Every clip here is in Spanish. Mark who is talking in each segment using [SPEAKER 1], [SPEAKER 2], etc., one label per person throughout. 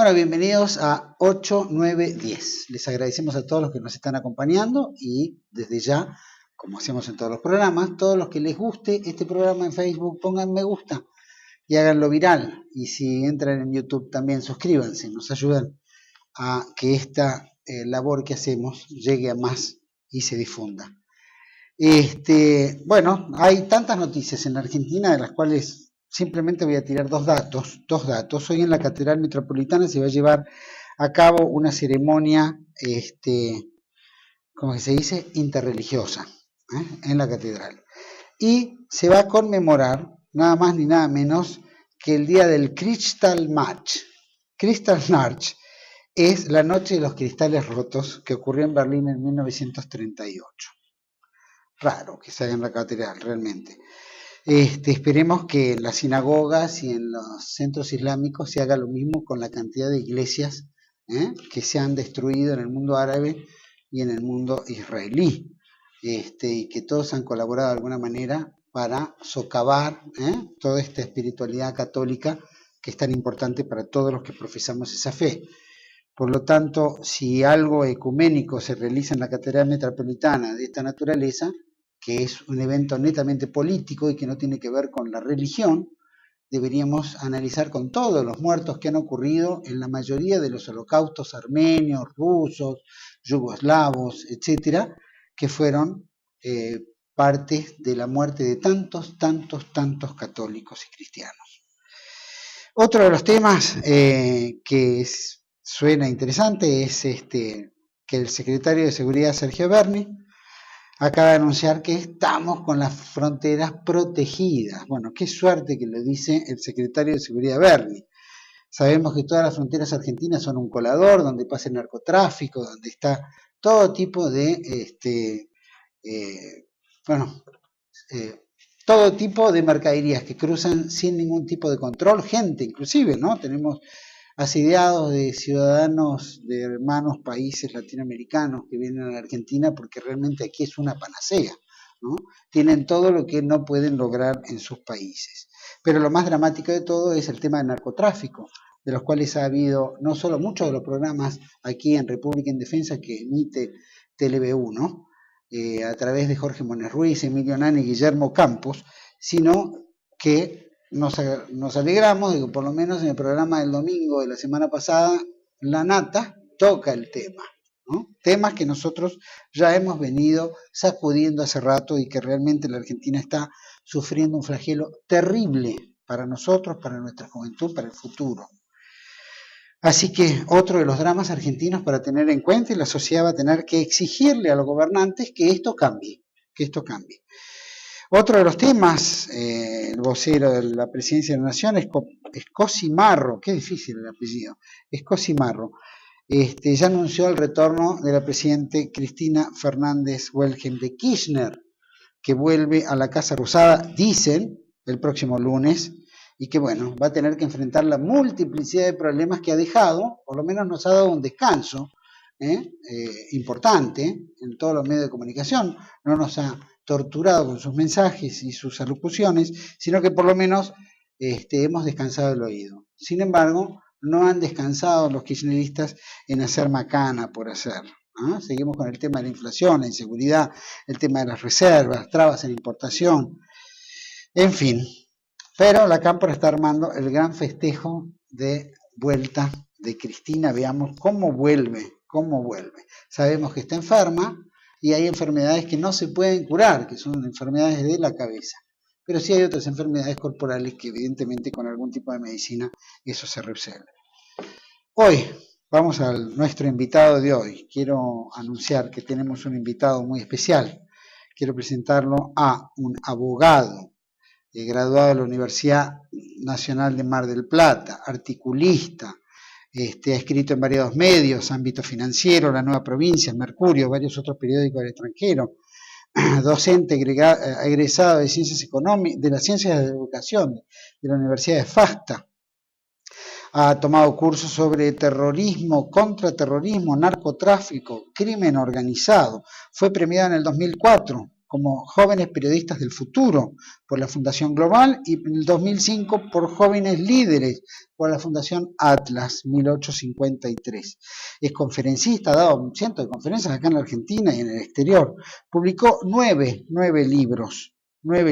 [SPEAKER 1] Bueno, bienvenidos a 8, 9, 10. Les agradecemos a todos los que nos están acompañando y desde ya, como hacemos en todos los programas, todos los que les guste este programa en Facebook, pongan me gusta y háganlo viral. Y si entran en YouTube también suscríbanse, nos ayudan a que esta labor que hacemos llegue a más y se difunda. Bueno, hay tantas noticias en la Argentina de las cuales simplemente voy a tirar dos datos. Hoy en la Catedral Metropolitana se va a llevar a cabo una ceremonia, ¿cómo se dice? Interreligiosa, en la catedral. Y se va a conmemorar nada más ni nada menos que el día del Kristallnacht. Kristallnacht es la noche de los cristales rotos que ocurrió en Berlín en 1938. Raro que se haga en la catedral, realmente. Esperemos que en las sinagogas y en los centros islámicos se haga lo mismo con la cantidad de iglesias que se han destruido en el mundo árabe y en el mundo israelí, y que todos han colaborado de alguna manera para socavar toda esta espiritualidad católica que es tan importante para todos los que profesamos esa fe. Por lo tanto, si algo ecuménico se realiza en la Catedral Metropolitana de esta naturaleza, que es un evento netamente político y que no tiene que ver con la religión, deberíamos analizar con todos los muertos que han ocurrido en la mayoría de los holocaustos armenios, rusos, yugoslavos, etcétera, que fueron parte de la muerte de tantos católicos y cristianos. Otro de los temas que suena interesante es que el secretario de Seguridad, Sergio Berni, acaba de anunciar que estamos con las fronteras protegidas. Bueno, qué suerte que lo dice el secretario de Seguridad Berni. Sabemos que todas las fronteras argentinas son un colador, donde pasa el narcotráfico, donde está todo tipo de, todo tipo de mercaderías que cruzan sin ningún tipo de control, gente inclusive, ¿no? Tenemos asediados de ciudadanos de hermanos países latinoamericanos que vienen a la Argentina porque realmente aquí es una panacea, ¿no? Tienen todo lo que no pueden lograr en sus países. Pero lo más dramático de todo es el tema del narcotráfico, de los cuales ha habido no solo muchos de los programas aquí en República en Defensa que emite TLBU, ¿no? A través de Jorge Mones Ruiz, Emilio Nani y Guillermo Campos, sino que nos alegramos de que por lo menos en el programa del domingo de la semana pasada, La Nata toca el tema, ¿no? Temas que nosotros ya hemos venido sacudiendo hace rato y que realmente la Argentina está sufriendo un flagelo terrible para nosotros, para nuestra juventud, para el futuro. Así que otro de los dramas argentinos para tener en cuenta, y la sociedad va a tener que exigirle a los gobernantes que esto cambie, Otro de los temas, el vocero de la Presidencia de la Nación, Escosimarro, qué difícil el apellido, Escosimarro, ya anunció el retorno de la presidenta Cristina Fernández Welhelm de Kirchner, que vuelve a la Casa Rosada, dicen, el próximo lunes, y que bueno, va a tener que enfrentar la multiplicidad de problemas que ha dejado, por lo menos nos ha dado un descanso importante en todos los medios de comunicación, no nos ha torturado con sus mensajes y sus alocuciones, sino que por lo menos hemos descansado el oído. Sin embargo, no han descansado los kirchneristas en hacer macana por hacer. Seguimos con el tema de la inflación, la inseguridad, el tema de las reservas, trabas en importación, en fin. Pero la Cámpora está armando el gran festejo de vuelta de Cristina. Veamos cómo vuelve. Sabemos que está enferma y hay enfermedades que no se pueden curar, que son enfermedades de la cabeza. Pero sí hay otras enfermedades corporales que evidentemente con algún tipo de medicina eso se resuelve. Hoy vamos a nuestro invitado de hoy. Quiero anunciar que tenemos un invitado muy especial. Quiero presentarlo a un abogado graduado de la Universidad Nacional de Mar del Plata, articulista, ha escrito en varios medios, Ámbito Financiero, La Nueva Provincia, Mercurio, varios otros periódicos del extranjero, docente egresado de Ciencias Económicas, de las Ciencias de la Educación de la Universidad de FASTA. Ha tomado cursos sobre terrorismo, contraterrorismo, narcotráfico, crimen organizado. Fue premiado en el 2004 como Jóvenes Periodistas del Futuro por la Fundación Global y en el 2005 por Jóvenes Líderes por la Fundación Atlas 1853. Es conferencista, ha dado cientos de conferencias acá en la Argentina y en el exterior. Publicó nueve libros. Me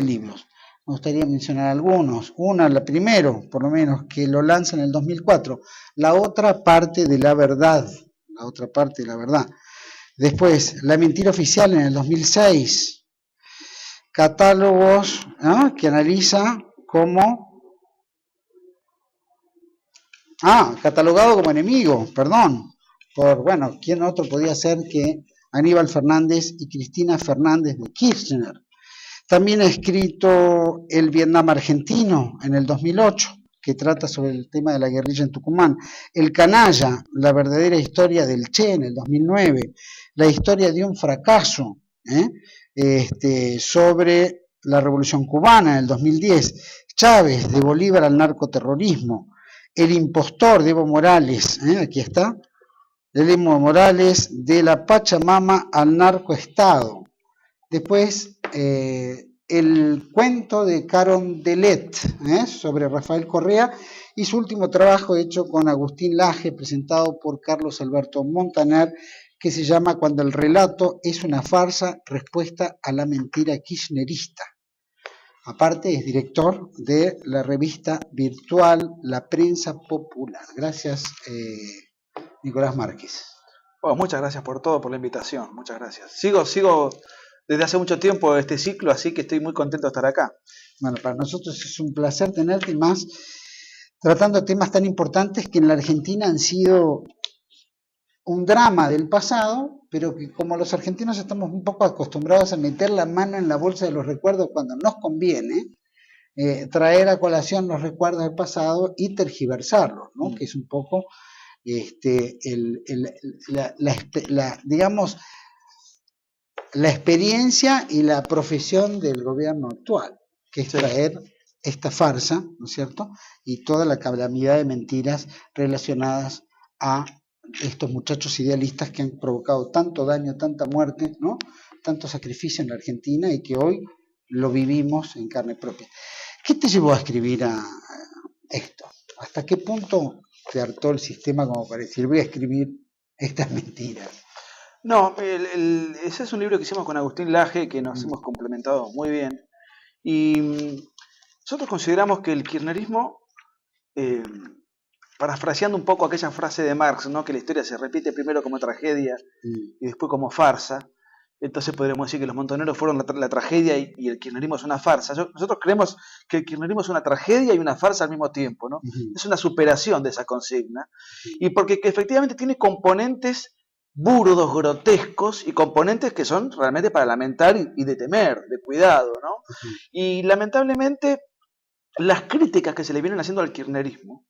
[SPEAKER 1] gustaría mencionar algunos. La primero, por lo menos, que lo lanza en el 2004. La otra parte de la verdad. Después, La mentira oficial en el 2006. Catálogos, ¿no?, que analiza como... catalogado como enemigo, perdón. ¿Quién otro podía ser que Aníbal Fernández y Cristina Fernández de Kirchner? También ha escrito El Vietnam argentino en el 2008, que trata sobre el tema de la guerrilla en Tucumán. El canalla, la verdadera historia del Che en el 2009. La historia de un fracaso, sobre la Revolución Cubana en el 2010. Chávez, de Bolívar al narcoterrorismo. El impostor de Evo Morales, aquí está. De Evo Morales, de la Pachamama al narcoestado. Después, el cuento de Carondelet, sobre Rafael Correa, y su último trabajo hecho con Agustín Laje, presentado por Carlos Alberto Montaner, que se llama Cuando el relato es una farsa, respuesta a la mentira kirchnerista. Aparte, es director de la revista virtual La Prensa Popular. Gracias, Nicolás Márquez.
[SPEAKER 2] Bueno, muchas gracias por todo, por la invitación. Muchas gracias. Sigo desde hace mucho tiempo este ciclo, así que estoy muy contento de estar acá.
[SPEAKER 1] Bueno, para nosotros es un placer tenerte, y más tratando temas tan importantes que en la Argentina han sido un drama del pasado, pero que como los argentinos estamos un poco acostumbrados a meter la mano en la bolsa de los recuerdos cuando nos conviene, traer a colación los recuerdos del pasado y tergiversarlos, ¿no? Que es un poco digamos, la experiencia y la profesión del gobierno actual, que es traer esta farsa, ¿no es cierto?, y toda la calamidad de mentiras relacionadas a estos muchachos idealistas que han provocado tanto daño, tanta muerte, ¿no?, tanto sacrificio en la Argentina, y que hoy lo vivimos en carne propia. ¿Qué te llevó a escribir esto? ¿Hasta qué punto te hartó el sistema como para decir, voy a escribir estas mentiras?
[SPEAKER 2] No, ese es un libro que hicimos con Agustín Laje, que nos hemos complementado muy bien. Y nosotros consideramos que el kirchnerismo, parafraseando un poco aquella frase de Marx, ¿no?, que la historia se repite primero como tragedia y después como farsa. Entonces podríamos decir que los montoneros fueron la tragedia y el kirchnerismo es una farsa. Nosotros creemos que el kirchnerismo es una tragedia y una farsa al mismo tiempo, ¿no? Es una superación de esa consigna. Y porque efectivamente tiene componentes burdos, grotescos, y componentes que son realmente para lamentar y de temer, de cuidado, ¿no? Y lamentablemente las críticas que se le vienen haciendo al kirchnerismo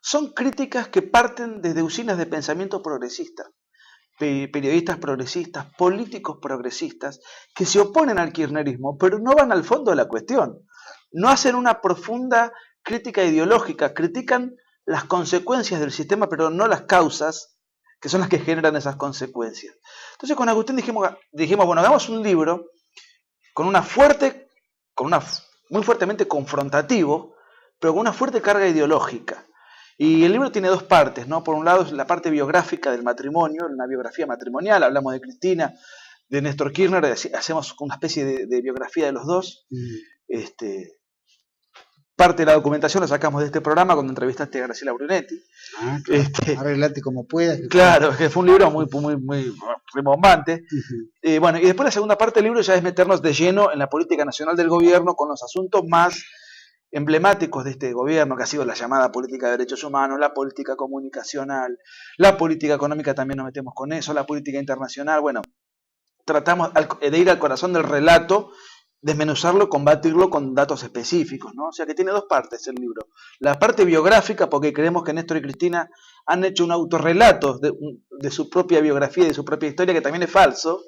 [SPEAKER 2] son críticas que parten desde usinas de pensamiento progresista, periodistas progresistas, políticos progresistas, que se oponen al kirchnerismo, pero no van al fondo de la cuestión. No hacen una profunda crítica ideológica, critican las consecuencias del sistema, pero no las causas, que son las que generan esas consecuencias. Entonces con Agustín dijimos, bueno, hagamos un libro muy fuertemente confrontativo, pero con una fuerte carga ideológica. Y el libro tiene dos partes, ¿no? Por un lado es la parte biográfica del matrimonio, una biografía matrimonial, hablamos de Cristina, de Néstor Kirchner, hacemos una especie de biografía de los dos. Parte de la documentación la sacamos de este programa cuando entrevistaste a Graciela Brunetti.
[SPEAKER 1] Claro. Arreglate como puedas.
[SPEAKER 2] Claro, que fue un libro muy rimbombante. Bueno, y después la segunda parte del libro ya es meternos de lleno en la política nacional del gobierno, con los asuntos más emblemáticos de este gobierno, que ha sido la llamada política de derechos humanos, la política comunicacional, la política económica, también nos metemos con eso, la política internacional. Bueno, tratamos de ir al corazón del relato, desmenuzarlo, combatirlo con datos específicos, ¿no? O sea que tiene dos partes el libro. La parte biográfica, porque creemos que Néstor y Cristina han hecho un autorrelato de su propia biografía y de su propia historia, que también es falso.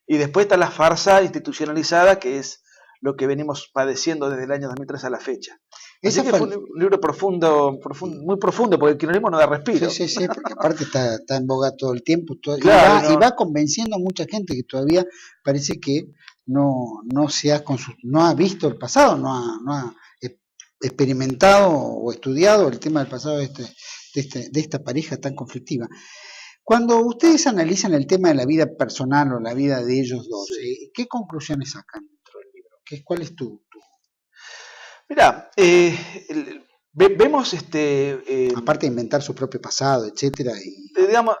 [SPEAKER 2] Y después está la farsa institucionalizada, que es lo que venimos padeciendo desde el año 2003 a la fecha. Así que fue un libro profundo, muy profundo, porque el kirchnerismo no da respiro.
[SPEAKER 1] Sí, porque aparte está en boga todo el tiempo,
[SPEAKER 2] claro,
[SPEAKER 1] y va convenciendo a mucha gente que todavía parece que no ha visto el pasado, no ha experimentado o estudiado el tema del pasado de esta pareja tan conflictiva. Cuando ustedes analizan el tema de la vida personal o la vida de ellos dos, ¿qué conclusiones sacan dentro del libro? ¿Cuál es tu?
[SPEAKER 2] Mirá, vemos
[SPEAKER 1] aparte de inventar su propio pasado, etcétera,
[SPEAKER 2] digamos,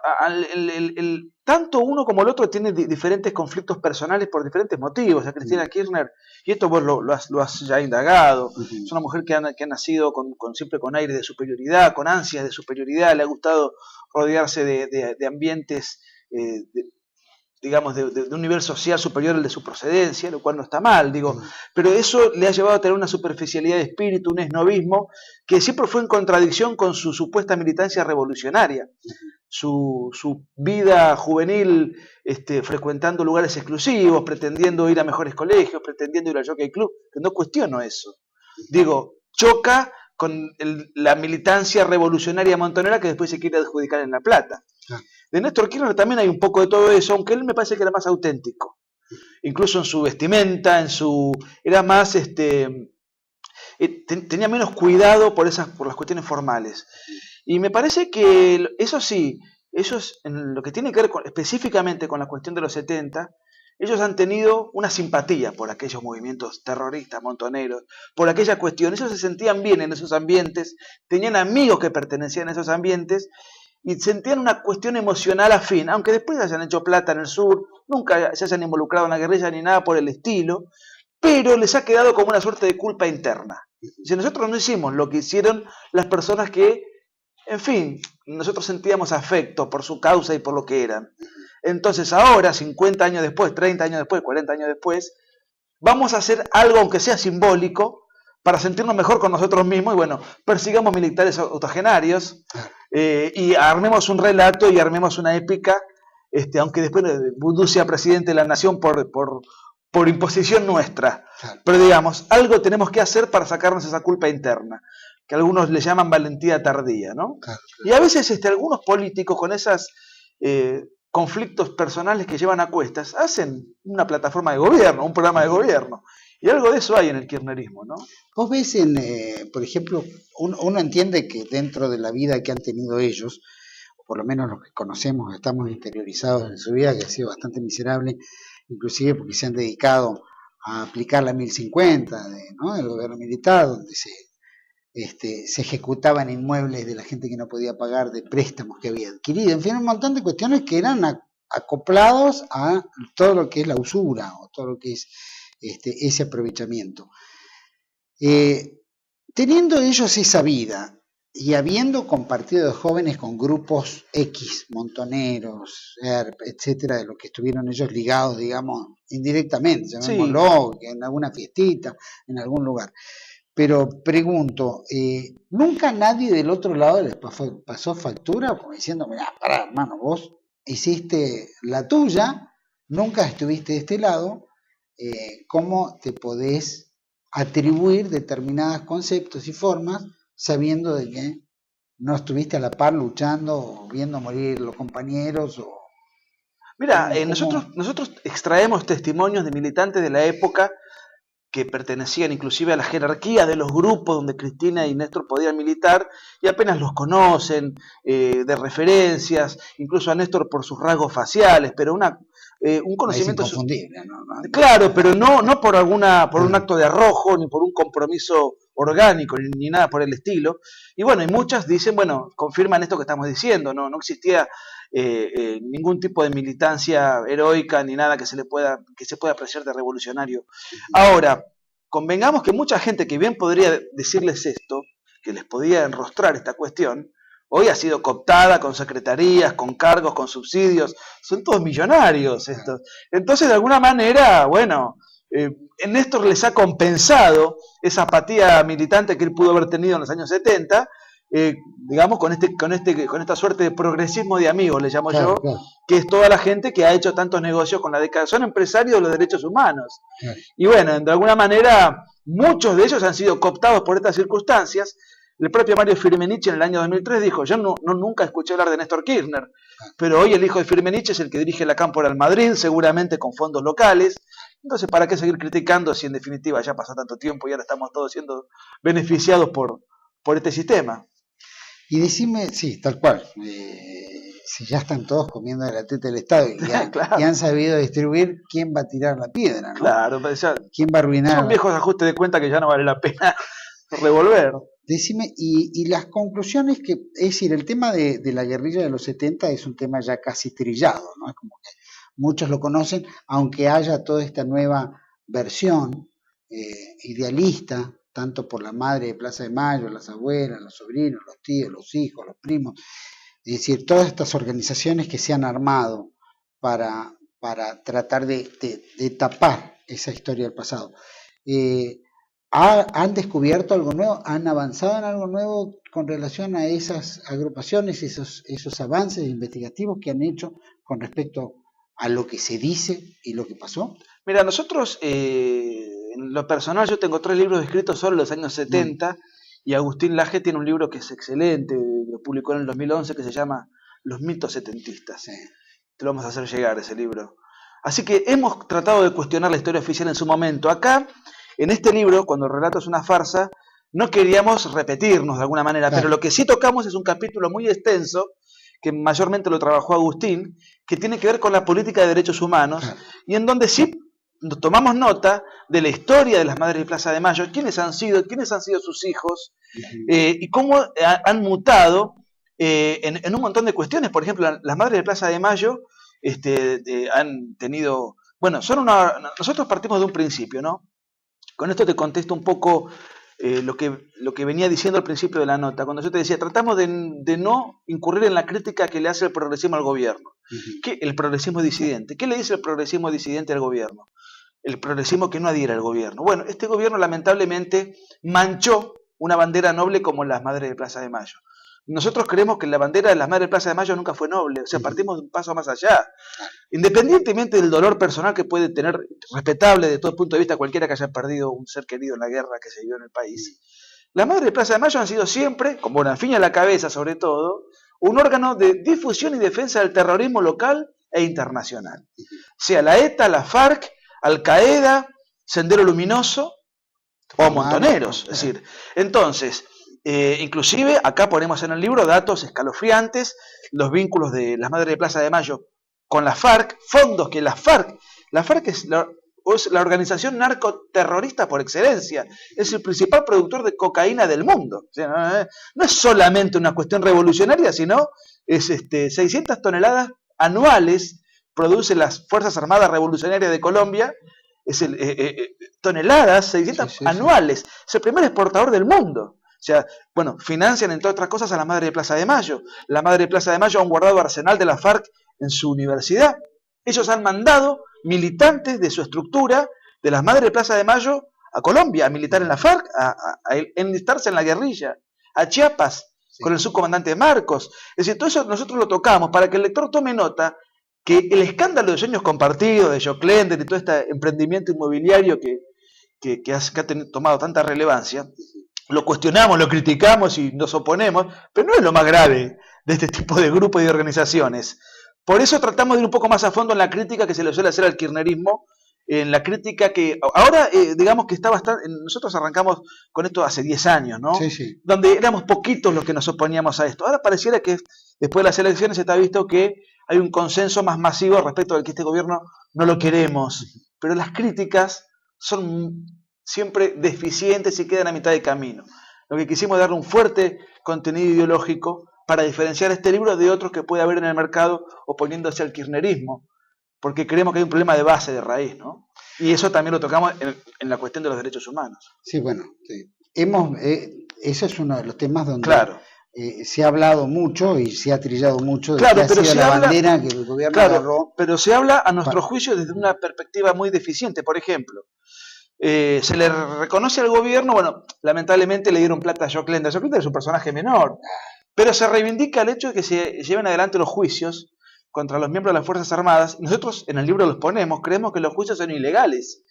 [SPEAKER 2] tanto uno como el otro tienen diferentes conflictos personales por diferentes motivos. O sea, Cristina Kirchner, y esto vos lo has ya indagado, es una mujer que ha nacido siempre con aire de superioridad, con ansias de superioridad, le ha gustado rodearse de ambientes, digamos, de un nivel social superior al de su procedencia, lo cual no está mal, digo, pero eso le ha llevado a tener una superficialidad de espíritu, un esnovismo, que siempre fue en contradicción con su supuesta militancia revolucionaria, su vida juvenil frecuentando lugares exclusivos, pretendiendo ir a mejores colegios, pretendiendo ir al Jockey Club, que no cuestiono eso. Digo, choca con la militancia revolucionaria montonera que después se quiere adjudicar en La Plata. De Néstor Kirchner también hay un poco de todo eso, aunque él me parece que era más auténtico. Incluso en su vestimenta, era más, tenía menos cuidado por las cuestiones formales. Y me parece que eso sí, ellos, en lo que tiene que ver específicamente con la cuestión de los 70, ellos han tenido una simpatía por aquellos movimientos terroristas, montoneros, por aquella cuestión. Ellos se sentían bien en esos ambientes, tenían amigos que pertenecían a esos ambientes, y sentían una cuestión emocional afín, aunque después hayan hecho plata en el sur, nunca se hayan involucrado en la guerrilla ni nada por el estilo, pero les ha quedado como una suerte de culpa interna. Si nosotros no hicimos lo que hicieron las personas que, en fin, nosotros sentíamos afecto por su causa y por lo que eran. Entonces ahora, 50 años después, 30 años después, 40 años después, vamos a hacer algo, aunque sea simbólico, para sentirnos mejor con nosotros mismos, y bueno, persigamos militares octogenarios, y armemos un relato y armemos una épica, aunque después Vudú sea presidente de la nación por imposición nuestra. Claro. Pero digamos, algo tenemos que hacer para sacarnos esa culpa interna, que algunos le llaman valentía tardía, ¿no? Claro. Y a veces algunos políticos con esos conflictos personales que llevan a cuestas, hacen una plataforma de gobierno, un programa de gobierno. Y algo de eso hay en el kirchnerismo, ¿no?
[SPEAKER 1] Vos ves, por ejemplo, uno entiende que dentro de la vida que han tenido ellos, o por lo menos los que conocemos, estamos interiorizados en su vida, que ha sido bastante miserable, inclusive porque se han dedicado a aplicar la 1050 del gobierno militar, donde se ejecutaban inmuebles de la gente que no podía pagar, de préstamos que había adquirido, en fin, un montón de cuestiones que eran acoplados a todo lo que es la usura, o todo lo que es ese aprovechamiento. Teniendo ellos esa vida y habiendo compartido de jóvenes con grupos X, montoneros, etcétera, de los que estuvieron ellos ligados, digamos, indirectamente, llamémoslo, sí, en alguna fiestita, en algún lugar. Pero pregunto, ¿nunca nadie del otro lado les pasó factura? Como diciendo, mirá, pará, hermano, vos hiciste la tuya, nunca estuviste de este lado, ¿cómo te podés atribuir determinados conceptos y formas sabiendo de que no estuviste a la par luchando o viendo morir los compañeros?
[SPEAKER 2] Mira, nosotros extraemos testimonios de militantes de la época que pertenecían inclusive a la jerarquía de los grupos donde Cristina y Néstor podían militar, y apenas los conocen, de referencias, incluso a Néstor por sus rasgos faciales, pero un conocimiento...
[SPEAKER 1] Es inconfundible, ¿no?
[SPEAKER 2] Claro, pero no por un acto de arrojo, ni por un compromiso orgánico, ni nada por el estilo. Y bueno, y muchas dicen, bueno, confirman esto que estamos diciendo, no existía ningún tipo de militancia heroica ni nada que se pueda apreciar de revolucionario. Ahora, convengamos que mucha gente que bien podría decirles esto, que les podía enrostrar esta cuestión, hoy ha sido cooptada con secretarías, con cargos, con subsidios, son todos millonarios estos. Entonces, de alguna manera, bueno, Néstor les ha compensado esa apatía militante que él pudo haber tenido en los años 70, digamos, con esta suerte de progresismo de amigos, le llamo yo, que es toda la gente que ha hecho tantos negocios con la década, son empresarios de los derechos humanos. Y bueno, de alguna manera, muchos de ellos han sido cooptados por estas circunstancias. El propio Mario Firmenich en el año 2003 dijo, yo nunca escuché hablar de Néstor Kirchner, pero hoy el hijo de Firmenich es el que dirige la Cámpora al Madrid, seguramente con fondos locales, Entonces, ¿para qué seguir criticando si en definitiva ya pasó tanto tiempo y ahora estamos todos siendo beneficiados por este sistema?
[SPEAKER 1] Y decime, sí, tal cual, si ya están todos comiendo de la teta del Estado
[SPEAKER 2] Claro.
[SPEAKER 1] y han sabido distribuir, ¿quién va a tirar la piedra? ¿No?
[SPEAKER 2] Claro, ya
[SPEAKER 1] ¿Quién va a arruinar?
[SPEAKER 2] son viejos ajustes de cuenta que ya no vale la pena revolver.
[SPEAKER 1] Decime, y las conclusiones que, es decir, el tema de la guerrilla de los 70 es un tema ya casi trillado, ¿no? Es como que muchos lo conocen, aunque haya toda esta nueva versión idealista, tanto por la madre de Plaza de Mayo, las abuelas, los sobrinos, los tíos, los hijos, los primos, es decir, todas estas organizaciones que se han armado para tratar de tapar esa historia del pasado. ¿Han descubierto algo nuevo? ¿Han avanzado en algo nuevo con relación a esas agrupaciones, esos avances investigativos que han hecho con respecto a lo que se dice y lo que pasó?
[SPEAKER 2] Mira, nosotros, en lo personal, yo tengo 3 libros escritos sobre los años 70 y Agustín Laje tiene un libro que es excelente, lo publicó en el 2011, que se llama Los mitos setentistas.
[SPEAKER 1] Sí.
[SPEAKER 2] Te lo vamos a hacer llegar ese libro. Así que hemos tratado de cuestionar la historia oficial en su momento. Acá, en este libro, cuando el relato es una farsa, no queríamos repetirnos de alguna manera,
[SPEAKER 1] Claro.
[SPEAKER 2] pero lo que sí tocamos es un capítulo muy extenso, que mayormente lo trabajó Agustín, que tiene que ver con la política de derechos humanos,
[SPEAKER 1] Claro.
[SPEAKER 2] y en donde sí tomamos nota de la historia de las Madres de Plaza de Mayo, quiénes han sido sus hijos, y cómo han mutado en un montón de cuestiones. Por ejemplo, las Madres de Plaza de Mayo han tenido... Bueno, nosotros partimos de un principio, ¿no? Con esto te contesto un poco lo que venía diciendo al principio de la nota, cuando yo te decía, tratamos de no incurrir en la crítica que le hace el progresismo al gobierno. ¿Qué? El progresismo disidente. ¿Qué le dice el progresismo disidente al gobierno? El progresismo que no adhiere al gobierno. Bueno, este gobierno lamentablemente manchó una bandera noble como las Madres de Plaza de Mayo. Nosotros creemos que la bandera de las Madres de Plaza de Mayo nunca fue noble, o sea, partimos de un paso más allá. Independientemente del dolor personal que puede tener, respetable de todo punto de vista cualquiera que haya perdido un ser querido en la guerra que se vivió en el país, las Madres de Plaza de Mayo han sido siempre, con Bonafini a la cabeza sobre todo, un órgano de difusión y defensa del terrorismo local e internacional. Sea la ETA, la FARC, Al-Qaeda, Sendero Luminoso o Montoneros. Es decir, entonces, inclusive acá ponemos en el libro datos escalofriantes, los vínculos de las Madres de Plaza de Mayo con la FARC, fondos que la FARC es la organización narcoterrorista por excelencia, es el principal productor de cocaína del mundo. O sea, no es solamente una cuestión revolucionaria, sino es 600 toneladas anuales producen las Fuerzas Armadas Revolucionarias de Colombia, toneladas, 600 anuales, es el primer exportador del mundo. O sea, bueno, financian entre otras cosas a la Madre de Plaza de Mayo. La Madre de Plaza de Mayo han guardado arsenal de la FARC en su universidad. Ellos han mandado militantes de su estructura, de las Madres de Plaza de Mayo, a Colombia, a militar en la FARC, a enlistarse en la guerrilla, a Chiapas, con el subcomandante Marcos. Es decir, todo eso nosotros lo tocamos para que el lector tome nota que el escándalo de sueños compartidos, de Joclender y todo este emprendimiento inmobiliario que ha tomado tanta relevancia, lo cuestionamos, lo criticamos y nos oponemos, pero no es lo más grave de este tipo de grupos y de organizaciones. Por eso tratamos de ir un poco más a fondo en la crítica que se le suele hacer al kirchnerismo, en la crítica que ahora, digamos que está bastante... Nosotros arrancamos con esto hace 10 años, ¿no?
[SPEAKER 1] Sí, sí.
[SPEAKER 2] Donde éramos poquitos los que nos oponíamos a esto. Ahora pareciera que después de las elecciones se está visto que hay un consenso más masivo respecto de que este gobierno no lo queremos. Pero las críticas son siempre deficientes y quedan a mitad de camino. Lo que quisimos es darle un fuerte contenido ideológico para diferenciar este libro de otros que puede haber en el mercado oponiéndose al kirchnerismo, porque creemos que hay un problema de base, de raíz, ¿no? Y eso también lo tocamos en la cuestión de los derechos humanos.
[SPEAKER 1] Sí, bueno, sí. Ese es uno de los temas donde se ha hablado mucho y se ha trillado mucho de que ha sido la bandera que el gobierno agarró.
[SPEAKER 2] Pero se habla, a nuestro juicio, desde una perspectiva muy deficiente. Por ejemplo, se le reconoce al gobierno, bueno, lamentablemente le dieron plata a Joclender. Joclender es un personaje menor, pero se reivindica el hecho de que se lleven adelante los juicios contra los miembros de las Fuerzas Armadas. Nosotros en el libro los ponemos, creemos que los juicios son ilegales,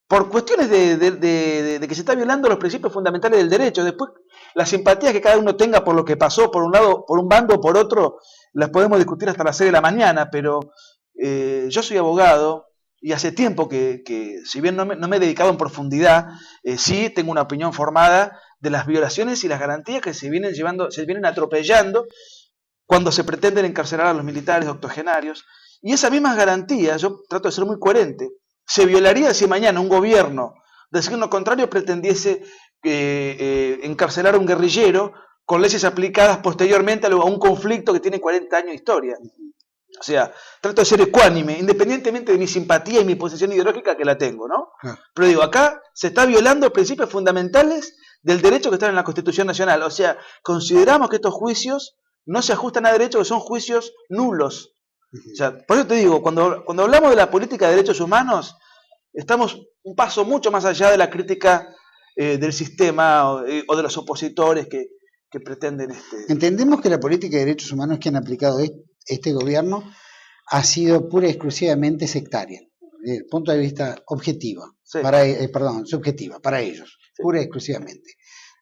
[SPEAKER 2] por cuestiones de que se está violando los principios fundamentales del derecho. Después, las simpatías que cada uno tenga por lo que pasó, por un lado, por un bando o por otro, las podemos discutir hasta las 6 de la mañana, pero yo soy abogado y hace tiempo que si bien no me he dedicado en profundidad, sí tengo una opinión formada de las violaciones y las garantías que se vienen atropellando cuando se pretenden encarcelar a los militares octogenarios. Y esas mismas garantías, yo trato de ser muy coherente, se violarían si mañana un gobierno de signo contrario pretendiese encarcelar a un guerrillero con leyes aplicadas posteriormente a un conflicto que tiene 40 años de historia. O sea, trato de ser ecuánime, independientemente de mi simpatía y mi posición ideológica, que la tengo, ¿no? Pero digo, acá se está violando principios fundamentales del derecho que están en la Constitución Nacional. O sea, consideramos que estos juicios no se ajustan a derecho, que son juicios nulos. O sea, por eso te digo, cuando hablamos de la política de derechos humanos, estamos un paso mucho más allá de la crítica del sistema o de los opositores que pretenden...
[SPEAKER 1] Entendemos que la política de derechos humanos que han aplicado este gobierno ha sido pura y exclusivamente sectaria, desde el punto de vista objetivo, sí. Subjetiva, para ellos, sí. Pura y exclusivamente.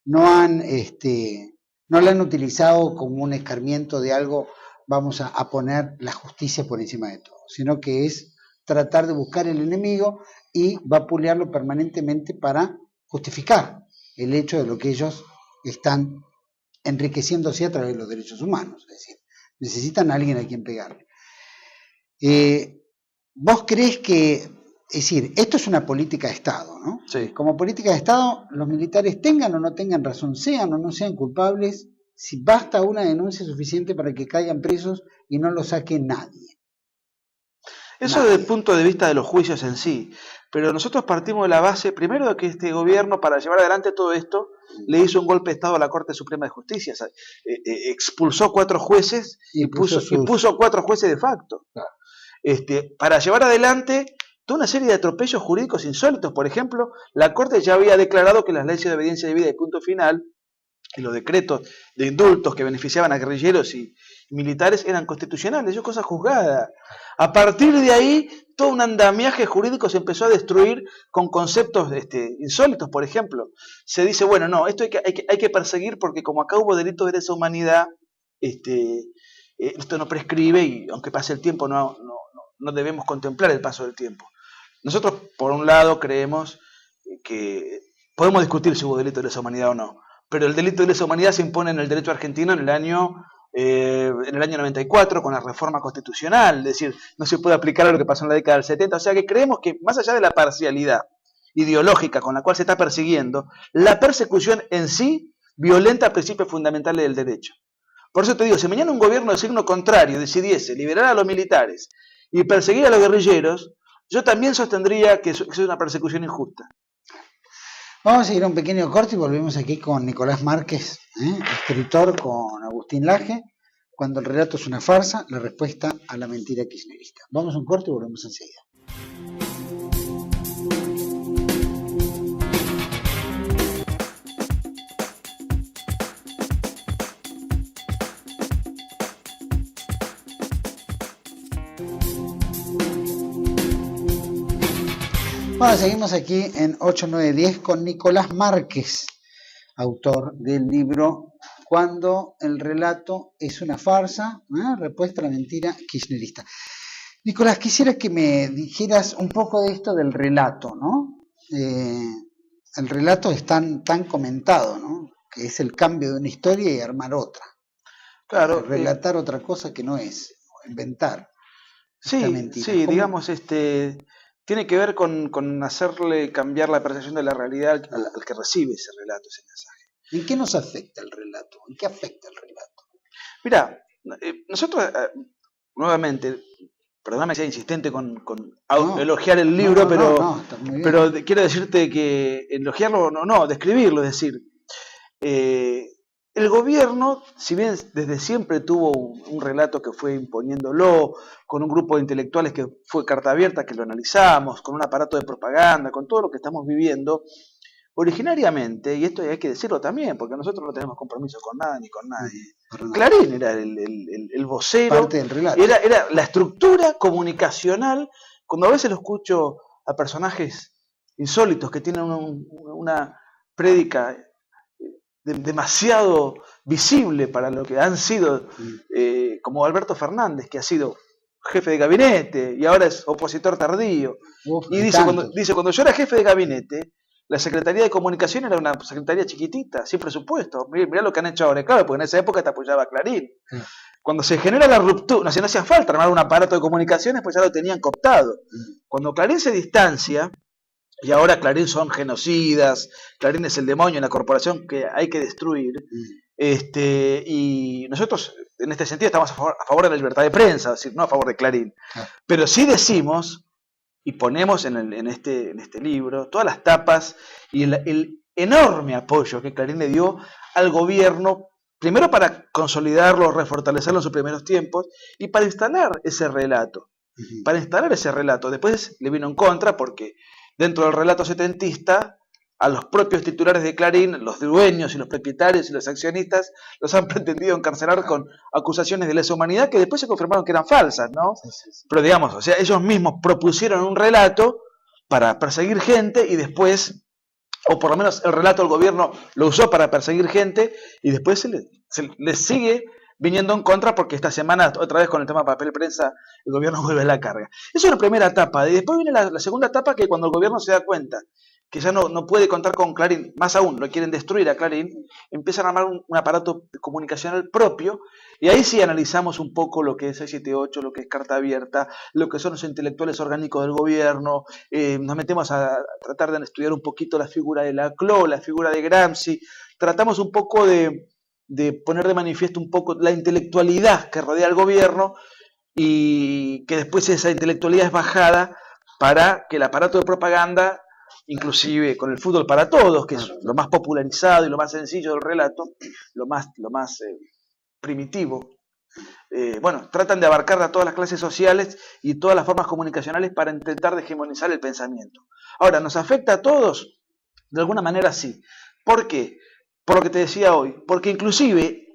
[SPEAKER 1] No la han utilizado como un escarmiento de algo, vamos a poner la justicia por encima de todo, sino que es tratar de buscar el enemigo y vapulearlo permanentemente para justificar el hecho de lo que ellos están enriqueciéndose a través de los derechos humanos, es decir, necesitan a alguien a quien pegarle. ¿Vos crees que, es decir, esto es una política de Estado, ¿no?
[SPEAKER 2] Sí.
[SPEAKER 1] Como política de Estado, los militares tengan o no tengan razón, sean o no sean culpables, si basta una denuncia suficiente para que caigan presos y no lo saque nadie?
[SPEAKER 2] Eso desde el punto de vista de los juicios en sí, pero nosotros partimos de la base, primero, de que este gobierno, para llevar adelante todo esto, le hizo un golpe de Estado a la Corte Suprema de Justicia, expulsó 4 jueces y puso 4 jueces de facto. Claro. Para llevar adelante toda una serie de atropellos jurídicos insólitos. Por ejemplo, la Corte ya había declarado que las leyes de obediencia debida y punto final, y los decretos de indultos que beneficiaban a guerrilleros y militares eran constitucionales, eso es cosa juzgada. A partir de ahí, todo un andamiaje jurídico se empezó a destruir con conceptos insólitos. Por ejemplo, se dice, bueno, no, esto hay que perseguir porque como acá hubo delitos de lesa humanidad, esto no prescribe y aunque pase el tiempo no debemos contemplar el paso del tiempo. Nosotros, por un lado, creemos que podemos discutir si hubo delito de lesa humanidad o no, pero el delito de lesa humanidad se impone en el derecho argentino en el año 94 con la reforma constitucional, es decir, no se puede aplicar a lo que pasó en la década del 70, o sea que creemos que más allá de la parcialidad ideológica con la cual se está persiguiendo, la persecución en sí violenta principios fundamentales del derecho. Por eso te digo, si mañana un gobierno de signo contrario decidiese liberar a los militares y perseguir a los guerrilleros, yo también sostendría que es una persecución injusta.
[SPEAKER 1] Vamos a ir a un pequeño corte y volvemos aquí con Nicolás Márquez, escritor con Agustín Laje. Cuando el relato es una farsa, la respuesta a la mentira kirchnerista. Vamos a un corte y volvemos enseguida. Bueno, seguimos aquí en 8910 con Nicolás Márquez, autor del libro Cuando el relato es una farsa, respuesta a la mentira kirchnerista. Nicolás, quisiera que me dijeras un poco de esto del relato, ¿no? El relato es tan comentado, ¿no? Que es el cambio de una historia y armar otra.
[SPEAKER 2] Claro.
[SPEAKER 1] Relatar otra cosa que no es, o inventar.
[SPEAKER 2] Sí, digamos, tiene que ver con hacerle cambiar la percepción de la realidad al que recibe ese relato, ese mensaje.
[SPEAKER 1] ¿En qué nos afecta el relato? ¿En qué afecta el relato?
[SPEAKER 2] Mira, nosotros, nuevamente, perdóname si sea insistente con elogiar el libro, pero quiero decirte que elogiarlo, describirlo, es decir, el gobierno, si bien desde siempre tuvo un relato que fue imponiéndolo, con un grupo de intelectuales que fue carta abierta, que lo analizamos, con un aparato de propaganda, con todo lo que estamos viviendo, originariamente, y esto hay que decirlo también, porque nosotros no tenemos compromiso con nada ni con nadie. Clarín era el vocero,
[SPEAKER 1] parte del relato.
[SPEAKER 2] Era la estructura comunicacional. Cuando a veces lo escucho a personajes insólitos que tienen una prédica demasiado visible para lo que han sido, como Alberto Fernández, que ha sido jefe de gabinete y ahora es opositor tardío. Y dice cuando yo era jefe de gabinete, la Secretaría de Comunicación era una secretaría chiquitita, sin presupuesto. Mirá lo que han hecho ahora, claro, porque en esa época te apoyaba Clarín. Cuando se genera la ruptura, no hacía falta armar un aparato de comunicaciones, pues ya lo tenían cooptado. Cuando Clarín se distancia, y ahora Clarín son genocidas, Clarín es el demonio, una corporación que hay que destruir, y nosotros en este sentido estamos a favor de la libertad de prensa, es decir, no a favor de Clarín. Pero sí decimos, y ponemos en este libro, todas las tapas y el enorme apoyo que Clarín le dio al gobierno, primero para consolidarlo, refortalecerlo en sus primeros tiempos, y para instalar ese relato. Después le vino en contra porque dentro del relato setentista, a los propios titulares de Clarín, los dueños y los propietarios y los accionistas, los han pretendido encarcelar con acusaciones de lesa humanidad que después se confirmaron que eran falsas, ¿no? Sí. Pero digamos, o sea, ellos mismos propusieron un relato para perseguir gente y después, o por lo menos el relato del gobierno lo usó para perseguir gente y después se les sigue viniendo en contra porque esta semana, otra vez con el tema papel prensa, el gobierno vuelve a la carga. Esa es la primera etapa. Y después viene la segunda etapa, que cuando el gobierno se da cuenta que ya no puede contar con Clarín, más aún, lo quieren destruir a Clarín, empiezan a armar un aparato comunicacional propio, y ahí sí analizamos un poco lo que es 678, lo que es Carta Abierta, lo que son los intelectuales orgánicos del gobierno, nos metemos a tratar de estudiar un poquito la figura de Laclau, la figura de Gramsci, tratamos un poco de poner de manifiesto un poco la intelectualidad que rodea al gobierno, y que después esa intelectualidad es bajada para que el aparato de propaganda, inclusive con el fútbol para todos, que es lo más popularizado y lo más sencillo del relato, lo más primitivo, tratan de abarcar a todas las clases sociales y todas las formas comunicacionales para intentar de hegemonizar el pensamiento. Ahora, ¿nos afecta a todos? De alguna manera sí. ¿Por qué? Por lo que te decía hoy, porque inclusive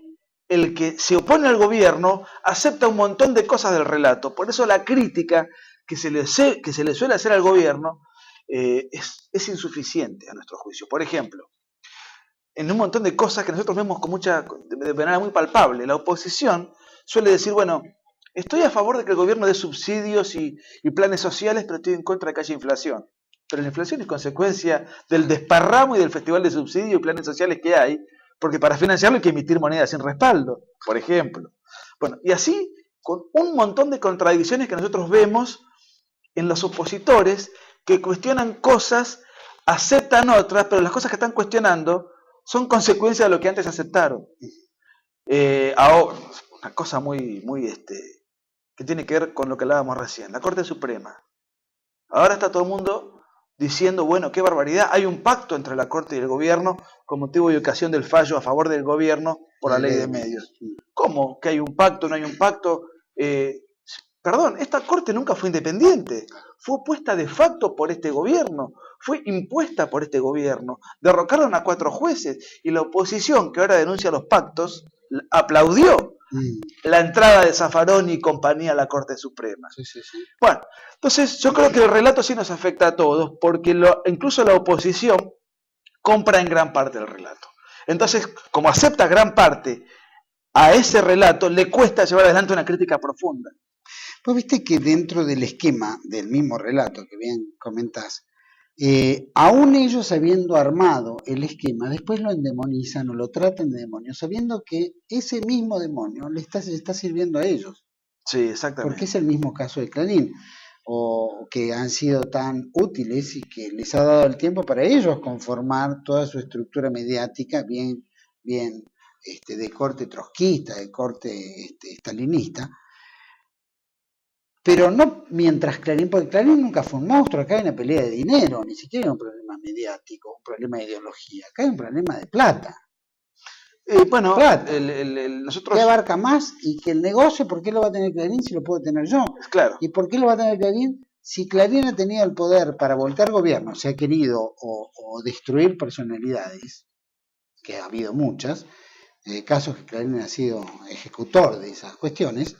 [SPEAKER 2] el que se opone al gobierno acepta un montón de cosas del relato. Por eso la crítica que se le suele hacer al gobierno es insuficiente a nuestro juicio. Por ejemplo, en un montón de cosas que nosotros vemos de manera muy palpable, la oposición suele decir, bueno, estoy a favor de que el gobierno dé subsidios y planes sociales, pero estoy en contra de que haya inflación. Pero la inflación es consecuencia del desparramo y del festival de subsidios y planes sociales que hay, porque para financiarlo hay que emitir monedas sin respaldo, por ejemplo. Bueno, y así, con un montón de contradicciones que nosotros vemos en los opositores que cuestionan cosas, aceptan otras, pero las cosas que están cuestionando son consecuencia de lo que antes aceptaron. Ahora, una cosa muy que tiene que ver con lo que hablábamos recién, la Corte Suprema. Ahora está todo el mundo diciendo, bueno, qué barbaridad, hay un pacto entre la Corte y el gobierno con motivo y ocasión del fallo a favor del gobierno por la ley de medios. ¿Cómo? ¿Que hay un pacto? ¿No hay un pacto? Perdón, esta Corte nunca fue independiente, fue puesta de facto por este gobierno, fue impuesta por este gobierno, derrocaron a 4 jueces y la oposición que ahora denuncia los pactos aplaudió la entrada de Zaffaroni y compañía a la Corte Suprema. Sí. Bueno, entonces yo creo que el relato sí nos afecta a todos, porque incluso la oposición compra en gran parte el relato. Entonces, como acepta gran parte a ese relato, le cuesta llevar adelante una crítica profunda.
[SPEAKER 1] Pues viste que dentro del esquema del mismo relato que bien comentás, aún ellos habiendo armado el esquema, después lo endemonizan o lo tratan de demonio, sabiendo que ese mismo demonio les está sirviendo a ellos.
[SPEAKER 2] Sí, exactamente.
[SPEAKER 1] Porque es el mismo caso de Clarín, o que han sido tan útiles y que les ha dado el tiempo para ellos conformar toda su estructura mediática bien de corte trotskista, de corte stalinista. Pero no mientras Clarín, porque Clarín nunca fue un monstruo, acá hay una pelea de dinero, ni siquiera hay un problema mediático, un problema de ideología, acá hay un problema de plata. Plata.
[SPEAKER 2] Nosotros...
[SPEAKER 1] ¿Qué abarca más? Y que el negocio, ¿por qué lo va a tener Clarín si lo puedo tener yo?
[SPEAKER 2] Claro.
[SPEAKER 1] ¿Y por qué lo va a tener Clarín si Clarín ha tenido el poder para voltear gobierno, se ha querido o destruir personalidades, que ha habido muchas, casos que Clarín ha sido ejecutor de esas cuestiones,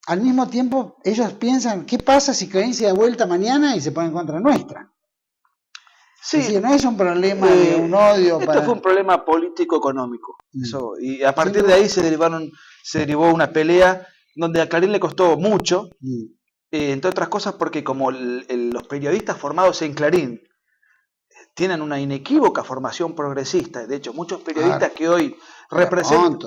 [SPEAKER 1] al mismo tiempo, ellos piensan, ¿qué pasa si Clarín se da vuelta mañana y se pone en contra nuestra?
[SPEAKER 2] Sí.
[SPEAKER 1] Es decir, no es un problema de un odio.
[SPEAKER 2] Esto fue un problema político-económico. Y a partir de ahí se derivó una pelea donde a Clarín le costó mucho, entre otras cosas porque como los periodistas formados en Clarín tienen una inequívoca formación progresista, de hecho muchos periodistas que hoy representan...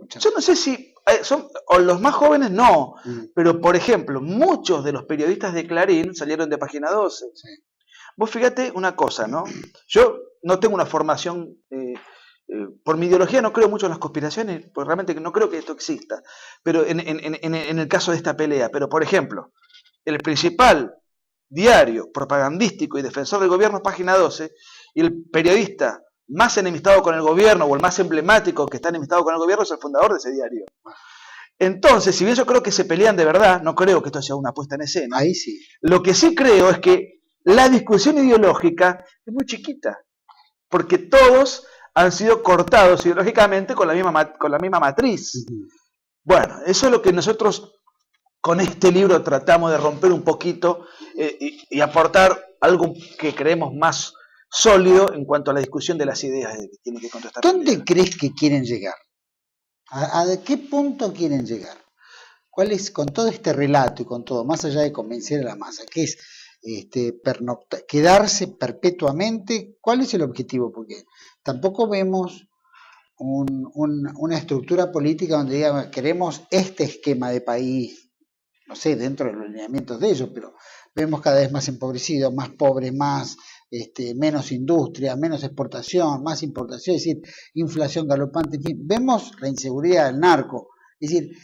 [SPEAKER 2] Yo no sé si son, o los más jóvenes no, pero por ejemplo, muchos de los periodistas de Clarín salieron de Página 12. Sí. Vos fíjate una cosa, ¿no? Yo no tengo una formación, por mi ideología no creo mucho en las conspiraciones, porque realmente no creo que esto exista, pero en el caso de esta pelea, pero por ejemplo, el principal diario propagandístico y defensor del gobierno es Página 12, y el periodista más enemistado con el gobierno, o el más emblemático que está enemistado con el gobierno, es el fundador de ese diario. Entonces, si bien yo creo que se pelean de verdad, no creo que esto sea una puesta en escena.
[SPEAKER 1] Ahí sí.
[SPEAKER 2] Lo que sí creo es que la discusión ideológica es muy chiquita, porque todos han sido cortados ideológicamente con la misma matriz. Bueno, eso es lo que nosotros con este libro tratamos de romper un poquito y aportar algo que creemos más sólido en cuanto a la discusión de las ideas que tiene que contestar.
[SPEAKER 1] ¿Dónde crees que quieren llegar? ¿A qué punto quieren llegar? ¿Cuál es, con todo este relato y con todo, más allá de convencer a la masa, qué es quedarse perpetuamente? ¿Cuál es el objetivo? Porque tampoco vemos una estructura política donde digamos, queremos este esquema de país, no sé, dentro de los lineamientos de ellos, pero vemos cada vez más empobrecidos, más pobres, más menos industria, menos exportación, más importación, es decir, inflación galopante, en fin, vemos la inseguridad del narco. Es decir,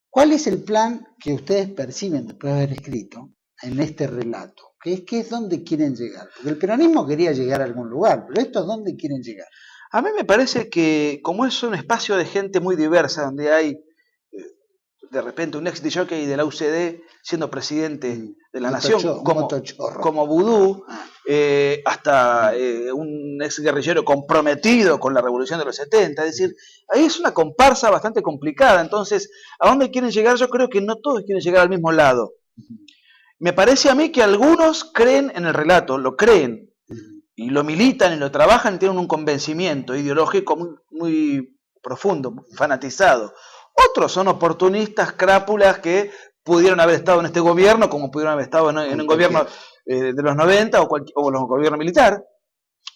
[SPEAKER 1] ¿cuál es el plan que ustedes perciben después de haber escrito en este relato? ¿Qué es donde quieren llegar? Porque el peronismo quería llegar a algún lugar, pero ¿esto es dónde quieren llegar?
[SPEAKER 2] A mí me parece que como es un espacio de gente muy diversa, donde hay de repente un ex jockey de la UCD siendo presidente de la nación, como Vudú, hasta un ex guerrillero comprometido con la revolución de los 70, es decir, ahí es una comparsa bastante complicada. Entonces, ¿a dónde quieren llegar? Yo creo que no todos quieren llegar al mismo lado. Me parece a mí que algunos creen en el relato, lo creen, y lo militan y lo trabajan, y tienen un convencimiento ideológico muy profundo, muy fanatizado. Otros son oportunistas, crápulas que pudieron haber estado en este gobierno, como pudieron haber estado en un gobierno de los 90 o los gobiernos militares,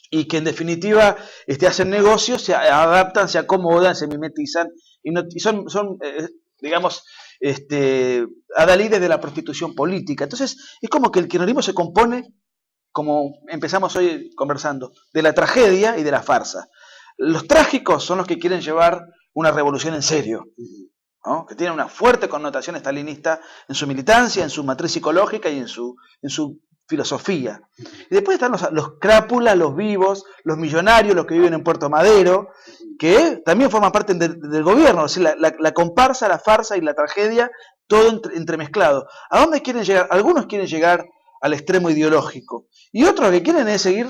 [SPEAKER 2] y que en definitiva hacen negocios, se adaptan, se acomodan, se mimetizan, y son digamos, adalides de la prostitución política. Entonces, es como que el kirchnerismo se compone, como empezamos hoy conversando, de la tragedia y de la farsa. Los trágicos son los que quieren llevar una revolución en serio, ¿no? Que tiene una fuerte connotación estalinista en su militancia, en su matriz psicológica y en su filosofía. Y después están los crápulas, los vivos, los millonarios, los que viven en Puerto Madero, que también forman parte del gobierno, es decir, la comparsa, la farsa y la tragedia, todo entremezclado. ¿A dónde quieren llegar? Algunos quieren llegar al extremo ideológico, y otros que quieren es seguir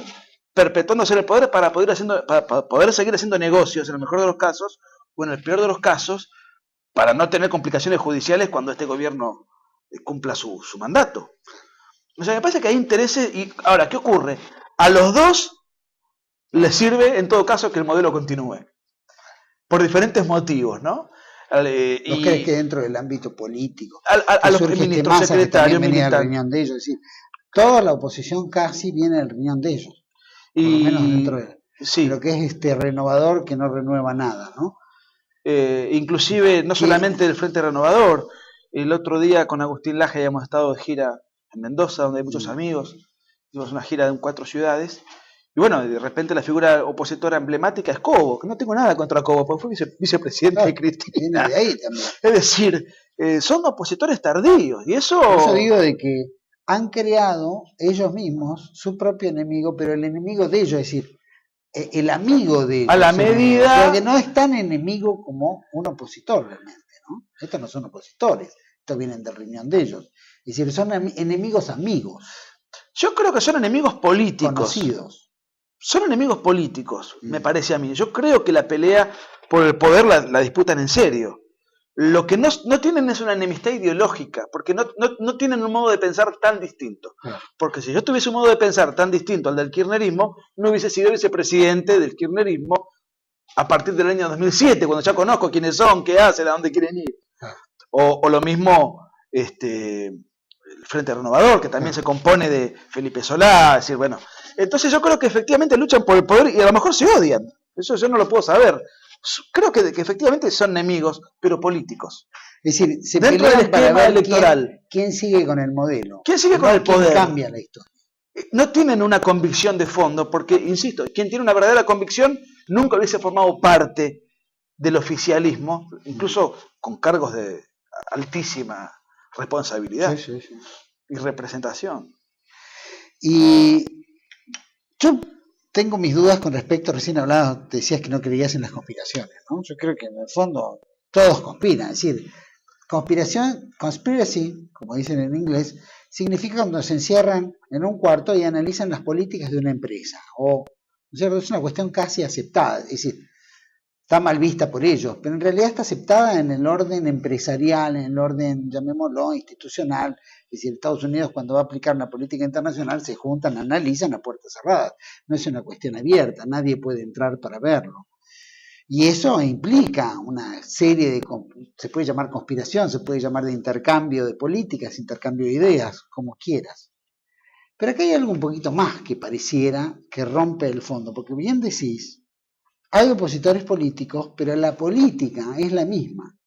[SPEAKER 2] perpetuándose en el poder para poder seguir haciendo negocios, en el mejor de los casos, o en el peor de los casos, para no tener complicaciones judiciales cuando este gobierno cumpla su mandato. O sea, me parece que hay intereses. Y ahora, ¿qué ocurre? A los dos les sirve, en todo caso, que el modelo continúe, por diferentes motivos, ¿no?
[SPEAKER 1] ¿No crees que dentro del ámbito político
[SPEAKER 2] a los ministros, secretarios,
[SPEAKER 1] venía a la reunión de ellos? Es decir, toda la oposición casi viene a la reunión de ellos, por lo menos dentro de lo que es renovador, que no renueva nada, ¿no?
[SPEAKER 2] Inclusive, no solamente del Frente Renovador, el otro día con Agustín Laje habíamos estado de gira en Mendoza, donde hay muchos amigos, hicimos una gira en 4 ciudades, y bueno, de repente la figura opositora emblemática es Cobo, que no tengo nada contra Cobo, porque fue vicepresidente de Cristina.
[SPEAKER 1] Viene de ahí también.
[SPEAKER 2] Es decir, son opositores tardíos, y eso...
[SPEAKER 1] Por eso digo de que han creado ellos mismos su propio enemigo, pero el enemigo de ellos, es decir, el amigo de ellos.
[SPEAKER 2] A la medida...
[SPEAKER 1] O sea, que no es tan enemigo como un opositor realmente, ¿no? Estos no son opositores, estos vienen del riñón de ellos. Es decir, son enemigos amigos.
[SPEAKER 2] Yo creo que son enemigos políticos.
[SPEAKER 1] Conocidos.
[SPEAKER 2] Son enemigos políticos, me parece a mí. Yo creo que la pelea por el poder la disputan en serio. Lo que no tienen es una enemistad ideológica, porque no tienen un modo de pensar tan distinto. Porque si yo tuviese un modo de pensar tan distinto al del kirchnerismo, no hubiese sido vicepresidente del kirchnerismo a partir del año 2007, cuando ya conozco quiénes son, qué hacen, a dónde quieren ir. O lo mismo el Frente Renovador, que también se compone de Felipe Solá, es decir, bueno. Entonces yo creo que efectivamente luchan por el poder y a lo mejor se odian. Eso yo no lo puedo saber. Creo que efectivamente son enemigos, pero políticos.
[SPEAKER 1] Es decir, se
[SPEAKER 2] dentro del
[SPEAKER 1] pelean para
[SPEAKER 2] esquema
[SPEAKER 1] ver
[SPEAKER 2] electoral.
[SPEAKER 1] quién sigue con el modelo.
[SPEAKER 2] ¿Quién sigue con el poder?
[SPEAKER 1] ¿Quién cambia la historia?
[SPEAKER 2] No tienen una convicción de fondo, porque, insisto, quien tiene una verdadera convicción nunca hubiese formado parte del oficialismo, incluso con cargos de altísima responsabilidad y representación.
[SPEAKER 1] Y yo tengo mis dudas con respecto, recién hablabas, decías que no creías en las conspiraciones, ¿no? Yo creo que en el fondo todos conspiran, es decir, conspiracy, como dicen en inglés, significa cuando se encierran en un cuarto y analizan las políticas de una empresa, ¿no es cierto? Es una cuestión casi aceptada, es decir, está mal vista por ellos, pero en realidad está aceptada en el orden empresarial, en el orden, llamémoslo, institucional. Es decir, Estados Unidos cuando va a aplicar una política internacional se juntan, analizan a puertas cerradas. No es una cuestión abierta, nadie puede entrar para verlo. Y eso implica una serie de, se puede llamar conspiración, se puede llamar de intercambio de políticas, intercambio de ideas, como quieras. Pero acá hay algo un poquito más que pareciera que rompe el fondo, porque bien decís, hay opositores políticos, pero la política es la misma.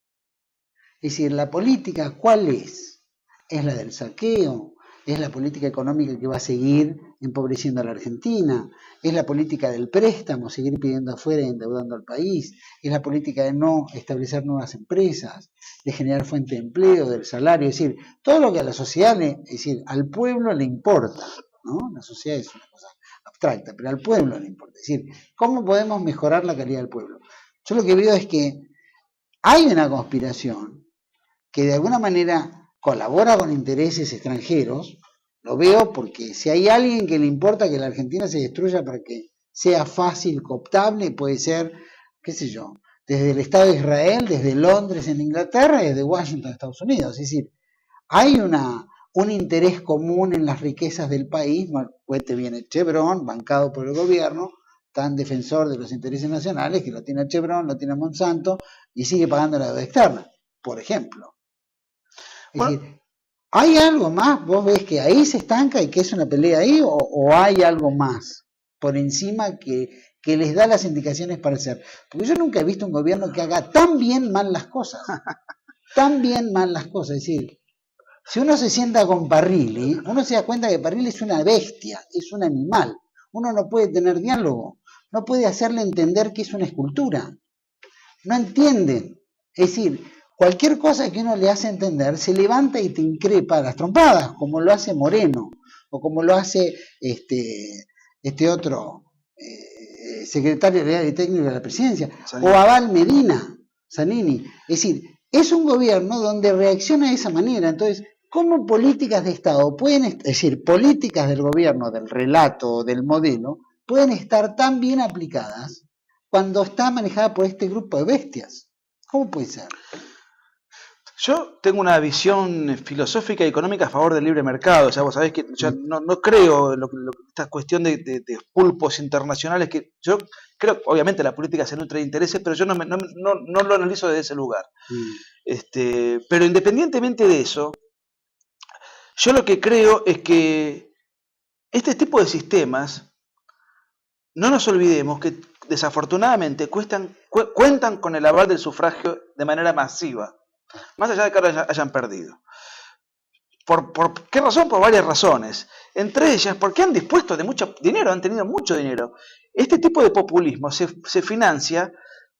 [SPEAKER 1] Es decir, la política, ¿cuál es? ¿Es la del saqueo? ¿Es la política económica que va a seguir empobreciendo a la Argentina? ¿Es la política del préstamo, seguir pidiendo afuera y endeudando al país? ¿Es la política de no establecer nuevas empresas, de generar fuente de empleo, del salario? Es decir, todo lo que a la sociedad, es decir, al pueblo le importa, ¿no? La sociedad es una cosa abstracta, pero al pueblo le importa. Es decir, ¿cómo podemos mejorar la calidad del pueblo? Yo lo que veo es que hay una conspiración que de alguna manera colabora con intereses extranjeros. Lo veo porque si hay alguien que le importa que la Argentina se destruya para que sea fácil, cooptable, puede ser, qué sé yo, desde el Estado de Israel, desde Londres en Inglaterra y desde Washington en Estados Unidos. Es decir, hay un interés común en las riquezas del país. Te viene Chevron, bancado por el gobierno, tan defensor de los intereses nacionales, que lo tiene Chevron, lo tiene Monsanto, y sigue pagando la deuda externa, por ejemplo. Es decir, ¿hay algo más? ¿Vos ves que ahí se estanca y que es una pelea ahí? ¿O hay algo más por encima que les da las indicaciones para hacer? Porque yo nunca he visto un gobierno que haga tan bien mal las cosas. Tan bien mal las cosas. Es decir, si uno se sienta con Parrilli, uno se da cuenta que Parrilli es una bestia, es un animal. Uno no puede tener diálogo, no puede hacerle entender que es una escultura. No entienden. Es decir, cualquier cosa que uno le hace entender, se levanta y te increpa a las trompadas, como lo hace Moreno, o como lo hace este otro secretario real y técnico de la presidencia, Zanini. O Abal Medina, Zanini. Es decir, es un gobierno donde reacciona de esa manera. Entonces, ¿cómo políticas de Estado pueden, es decir, políticas del gobierno, del relato, del modelo, pueden estar tan bien aplicadas cuando está manejada por este grupo de bestias? ¿Cómo puede ser?
[SPEAKER 2] Yo tengo una visión filosófica y económica a favor del libre mercado. O sea, vos sabés que yo no creo en esta cuestión de pulpos internacionales, que yo creo, obviamente la política se nutre de intereses, pero yo no lo analizo desde ese lugar. Pero independientemente de eso, yo lo que creo es que este tipo de sistemas, no nos olvidemos que desafortunadamente cuentan con el aval del sufragio de manera masiva, más allá de que ahora hayan perdido. ¿Por qué razón? Por varias razones. Entre ellas, porque han dispuesto de mucho dinero, han tenido mucho dinero. Este tipo de populismo se financia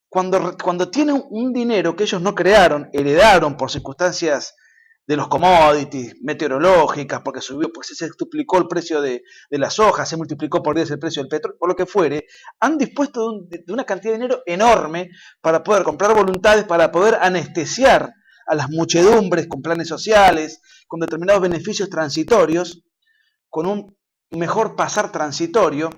[SPEAKER 2] cuando tienen un dinero que ellos no crearon, heredaron por circunstancias de los commodities, meteorológicas, porque se duplicó el precio de las hojas, se multiplicó por 10 el precio del petróleo, por lo que fuere, han dispuesto de una cantidad de dinero enorme para poder comprar voluntades, para poder anestesiar a las muchedumbres con planes sociales, con determinados beneficios transitorios, con un mejor pasar transitorio.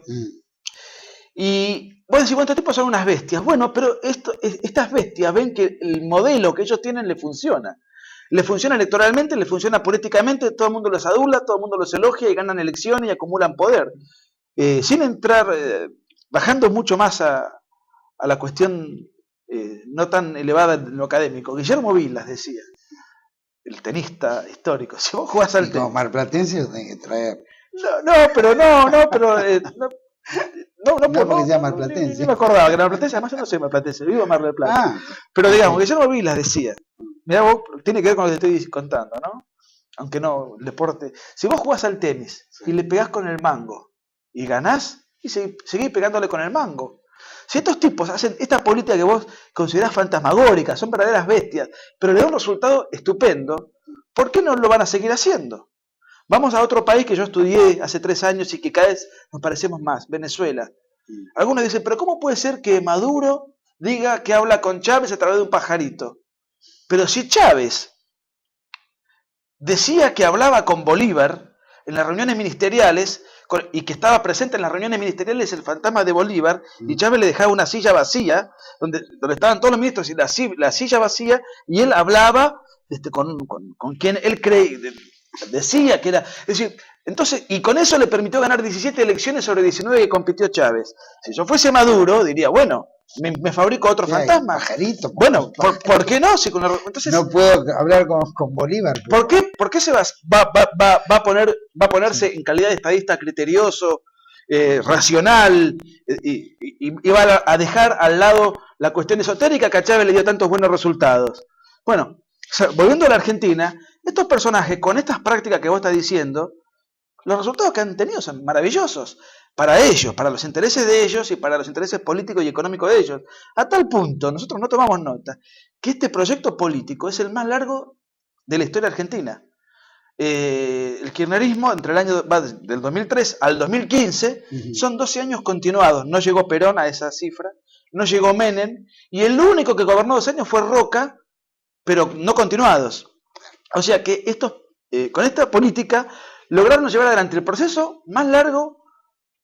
[SPEAKER 2] Y vos decís, bueno, estos tipos son unas bestias. Bueno, pero estas bestias ven que el modelo que ellos tienen le funciona. Le funciona electoralmente, le funciona políticamente, todo el mundo los adula, todo el mundo los elogia y ganan elecciones y acumulan poder. Sin entrar, bajando mucho más a la cuestión no tan elevada en lo académico. Guillermo Vilas decía, el tenista histórico. Si vos jugás al
[SPEAKER 1] tenis. Como marplatense lo tenés que traer.
[SPEAKER 2] No, pero
[SPEAKER 1] porque sea marplatense.
[SPEAKER 2] Ni me acordaba que era marplatense, además yo no soy marplatense, vivo en Mar del Plata. Pero digamos, que yo no vi las decía. Mirá vos, tiene que ver con lo que te estoy contando, ¿no? Aunque no, el deporte. Si vos jugás al tenis y le pegás con el mango y ganás, y seguís pegándole con el mango. Si estos tipos hacen esta política que vos considerás fantasmagórica, son verdaderas bestias, pero le da un resultado estupendo, ¿por qué no lo van a seguir haciendo? Vamos a otro país que yo estudié hace 3 años y que cada vez nos parecemos más, Venezuela. Algunos dicen, pero ¿cómo puede ser que Maduro diga que habla con Chávez a través de un pajarito? Pero si Chávez decía que hablaba con Bolívar en las reuniones ministeriales y que estaba presente en las reuniones ministeriales el fantasma de Bolívar, y Chávez le dejaba una silla vacía, donde estaban todos los ministros y la silla vacía, y él hablaba con quien él decía que era. Es decir, entonces, y con eso le permitió ganar 17 elecciones sobre 19 que compitió Chávez. Si yo fuese Maduro, diría, bueno, me fabrico otro fantasma.
[SPEAKER 1] Pajarito,
[SPEAKER 2] bueno, ¿por qué no? Entonces,
[SPEAKER 1] no puedo hablar con Bolívar.
[SPEAKER 2] Pero... ¿Por qué se va a ponerse en calidad de estadista criterioso, racional, y va a dejar al lado la cuestión esotérica que a Chávez le dio tantos buenos resultados? Bueno, volviendo a la Argentina, estos personajes con estas prácticas que vos estás diciendo, los resultados que han tenido son maravillosos para ellos, para los intereses de ellos y para los intereses políticos y económicos de ellos. A tal punto, nosotros no tomamos nota, que este proyecto político es el más largo de la historia argentina. El kirchnerismo, entre el año del 2003 al 2015, son 12 años continuados. No llegó Perón a esa cifra, no llegó Menem, y el único que gobernó 2 años fue Roca, pero no continuados. O sea que estos, con esta política lograron llevar adelante el proceso más largo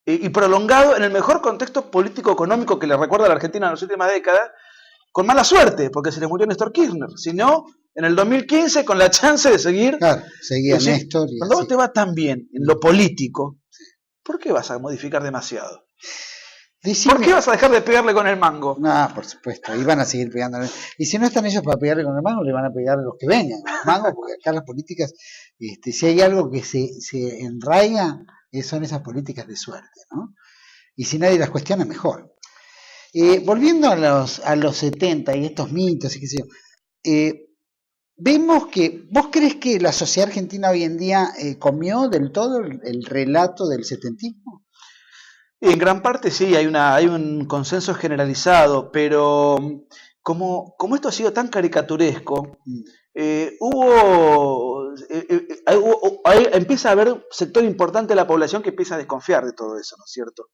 [SPEAKER 2] y prolongado en el mejor contexto político-económico que le recuerda a la Argentina en las últimas décadas, con mala suerte, porque se le murió Néstor Kirchner, sino en el 2015 con la chance de seguir.
[SPEAKER 1] Claro, seguía Néstor.
[SPEAKER 2] Cuando vos te va tan bien en lo político, ¿por qué vas a modificar demasiado? ¿Por qué vas a dejar de pegarle con el mango?
[SPEAKER 1] No, por supuesto, ahí van a seguir pegándole. Y si no están ellos para pegarle con el mango, le van a pegar a los que vengan con el mango, porque acá las políticas, si hay algo que se enraiga, son esas políticas de suerte, ¿no? Y si nadie las cuestiona, mejor. Volviendo a los 70 y estos mitos y qué sé yo, vemos que, ¿vos crees que la sociedad argentina hoy en día comió del todo el relato del setentismo?
[SPEAKER 2] En gran parte sí, hay un consenso generalizado, pero como esto ha sido tan caricaturesco, empieza a haber un sector importante de la población que empieza a desconfiar de todo eso, ¿no es cierto?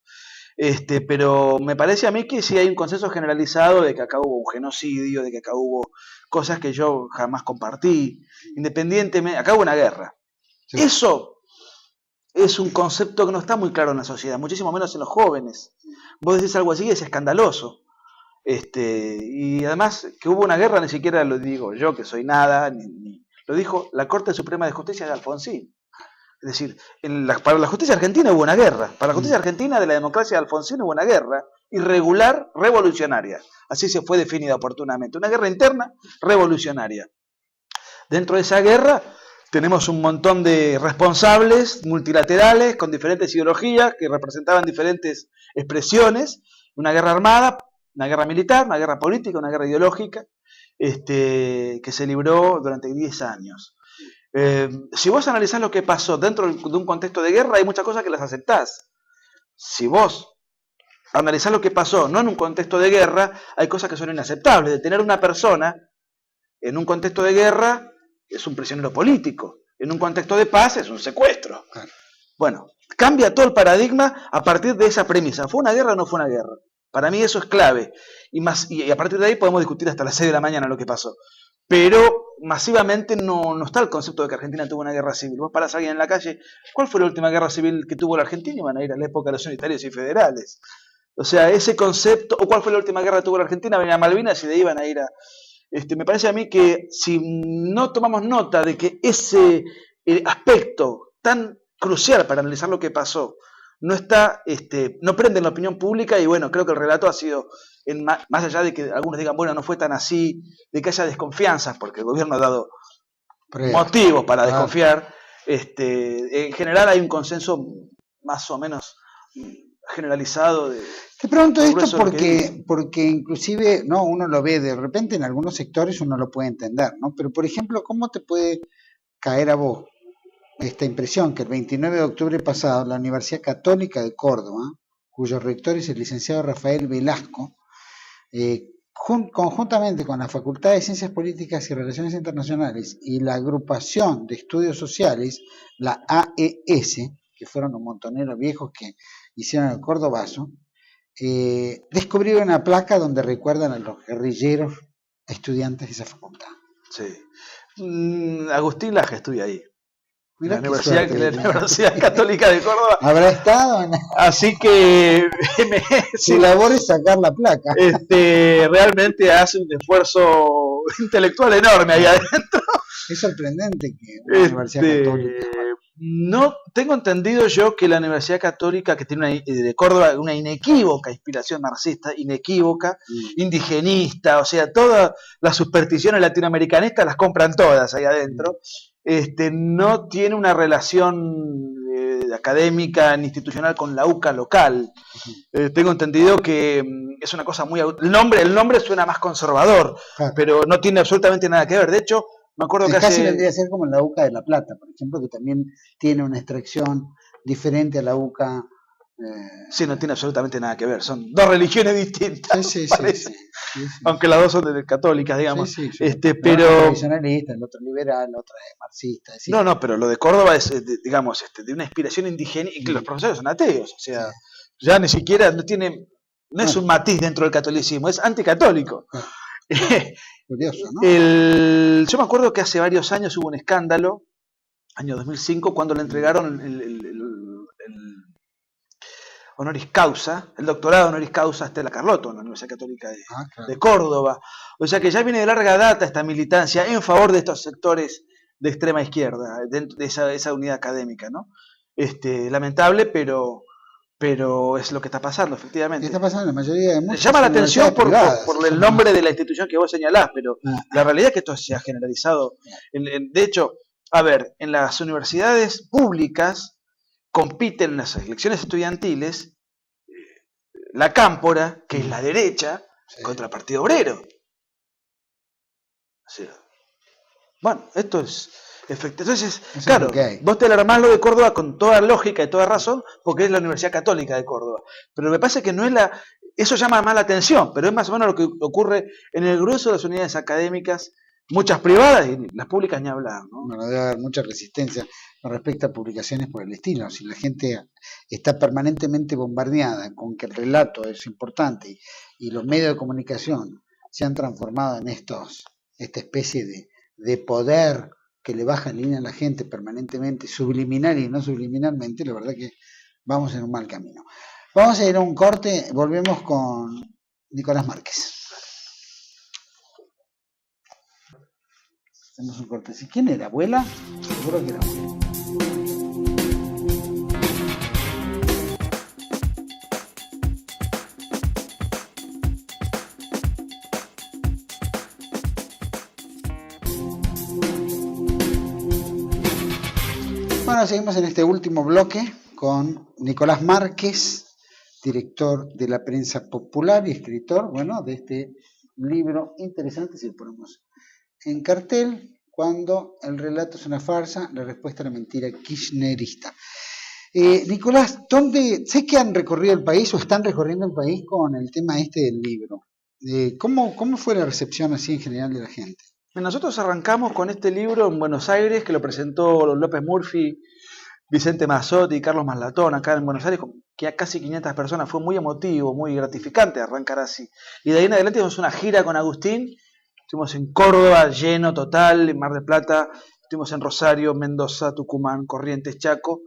[SPEAKER 2] Pero me parece a mí que sí hay un consenso generalizado de que acá hubo un genocidio, de que acá hubo cosas que yo jamás compartí, independientemente, acá hubo una guerra. Sí. Eso es un concepto que no está muy claro en la sociedad, muchísimo menos en los jóvenes. Vos decís algo así y es escandaloso. Y además que hubo una guerra ni siquiera lo digo yo, que soy nada, lo dijo la Corte Suprema de Justicia de Alfonsín. Es decir, para la justicia argentina hubo una guerra, para la justicia argentina de la democracia de Alfonsín hubo una guerra irregular, revolucionaria. Así se fue definida oportunamente, una guerra interna revolucionaria. Dentro de esa guerra tenemos un montón de responsables multilaterales con diferentes ideologías que representaban diferentes expresiones, una guerra armada, una guerra militar, una guerra política, una guerra ideológica, que se libró durante 10 años. Si vos analizás lo que pasó dentro de un contexto de guerra, hay muchas cosas que las aceptás. Si vos analizás lo que pasó no en un contexto de guerra, hay cosas que son inaceptables. Detener a una persona en un contexto de guerra es un prisionero político. En un contexto de paz es un secuestro. Claro. Bueno, cambia todo el paradigma a partir de esa premisa. ¿Fue una guerra o no fue una guerra? Para mí eso es clave. Y a partir de ahí podemos discutir hasta las 6 de la mañana lo que pasó. Pero masivamente no está el concepto de que Argentina tuvo una guerra civil. Vos parás a alguien en la calle, ¿cuál fue la última guerra civil que tuvo la Argentina? Y van a ir a la época de los unitarios y federales. O sea, ese concepto, o ¿cuál fue la última guerra que tuvo la Argentina? Venían a Malvinas y de ahí van a ir a... me parece a mí que si no tomamos nota de que ese aspecto tan crucial para analizar lo que pasó no está, no prende en la opinión pública, y bueno, creo que el relato ha sido, más allá de que algunos digan, bueno, no fue tan así, de que haya desconfianzas, porque el gobierno ha dado motivos para desconfiar. En general hay un consenso más o menos generalizado
[SPEAKER 1] te pregunto esto porque inclusive uno lo ve de repente en algunos sectores, uno lo puede entender, ¿no? Pero por ejemplo, ¿cómo te puede caer a vos esta impresión que el 29 de octubre pasado la Universidad Católica de Córdoba, cuyo rector es el licenciado Rafael Velasco, conjuntamente con la Facultad de Ciencias Políticas y Relaciones Internacionales y la Agrupación de Estudios Sociales, la AES, que fueron un montonero viejos que hicieron el Cordobazo, descubrieron una placa donde recuerdan a los guerrilleros estudiantes de esa facultad.
[SPEAKER 2] Sí. Agustín Laje estudia ahí.
[SPEAKER 1] Mirá
[SPEAKER 2] la Universidad Católica de Córdoba.
[SPEAKER 1] ¿Habrá estado?
[SPEAKER 2] Así que
[SPEAKER 1] su labor es sacar la placa.
[SPEAKER 2] Realmente hace un esfuerzo intelectual enorme ahí adentro.
[SPEAKER 1] Es sorprendente que la Universidad Católica.
[SPEAKER 2] No tengo entendido yo que la Universidad Católica, que tiene de Córdoba una inequívoca inspiración marxista, inequívoca, indigenista, o sea, todas las supersticiones latinoamericanistas las compran todas ahí adentro. No tiene una relación académica ni institucional con la UCA local. Tengo entendido que es una cosa muy... El nombre suena más conservador, pero no tiene absolutamente nada que ver. De hecho, me acuerdo que
[SPEAKER 1] casi vendría a ser como la UCA de La Plata, por ejemplo, que también tiene una extracción diferente a la UCA.
[SPEAKER 2] Sí, no tiene absolutamente nada que ver. Son dos religiones distintas.
[SPEAKER 1] Sí.
[SPEAKER 2] Aunque las dos son católicas, digamos.
[SPEAKER 1] Sí.
[SPEAKER 2] Pero
[SPEAKER 1] tradicionalista, el otro liberal, el otro marxista. ¿Sí?
[SPEAKER 2] No, pero lo de Córdoba es, digamos, de una inspiración indígena y que los profesores son ateos. O sea, ya ni siquiera no es un matiz dentro del catolicismo, es anticatólico.
[SPEAKER 1] Curioso, ¿no?
[SPEAKER 2] Yo me acuerdo que hace varios años hubo un escándalo, año 2005, cuando le entregaron el honoris causa, el doctorado honoris causa a Estela Carlotto en la Universidad Católica de Córdoba. O sea que ya viene de larga data esta militancia en favor de estos sectores de extrema izquierda, dentro de esa unidad académica, ¿no? Lamentable, pero es lo que está pasando, efectivamente.
[SPEAKER 1] Está pasando en la mayoría de muchas.
[SPEAKER 2] Llama la atención por el nombre de la institución que vos señalás, pero la realidad es que esto se ha generalizado. De hecho, a ver, en las universidades públicas compiten en las elecciones estudiantiles la cámpora, que es la derecha, contra el Partido Obrero. O sea, bueno, esto es... Entonces, claro, vos te alarmás lo de Córdoba con toda lógica y toda razón, porque es la Universidad Católica de Córdoba. Pero me parece que no es eso llama más la atención, pero es más o menos lo que ocurre en el grueso de las unidades académicas, muchas privadas y las públicas ni hablar, ¿no?
[SPEAKER 1] Bueno, debe haber mucha resistencia con respecto a publicaciones por el estilo. Si la gente está permanentemente bombardeada con que el relato es importante y los medios de comunicación se han transformado en esta especie de poder que le baja en línea a la gente permanentemente, subliminal y no subliminalmente, la verdad que vamos en un mal camino. Vamos a ir a un corte, volvemos con Nicolás Márquez. Hacemos un corte. ¿Quién era? ¿Abuela? Seguro que era abuela. Bueno, seguimos en este último bloque con Nicolás Márquez, director de La Prensa Popular y escritor, de este libro interesante, si lo ponemos en cartel, cuando el relato es una farsa, la respuesta a la mentira kirchnerista. Nicolás, sé que han recorrido el país o están recorriendo el país con el tema del libro. ¿Cómo fue la recepción así en general de la gente?
[SPEAKER 2] Nosotros arrancamos con este libro en Buenos Aires, que lo presentó López Murphy, Vicente Mazzotti y Carlos Maslatón acá en Buenos Aires, que a casi 500 personas. Fue muy emotivo, muy gratificante arrancar así. Y de ahí en adelante hicimos una gira con Agustín. Estuvimos en Córdoba, lleno total, en Mar del Plata. Estuvimos en Rosario, Mendoza, Tucumán, Corrientes, Chaco.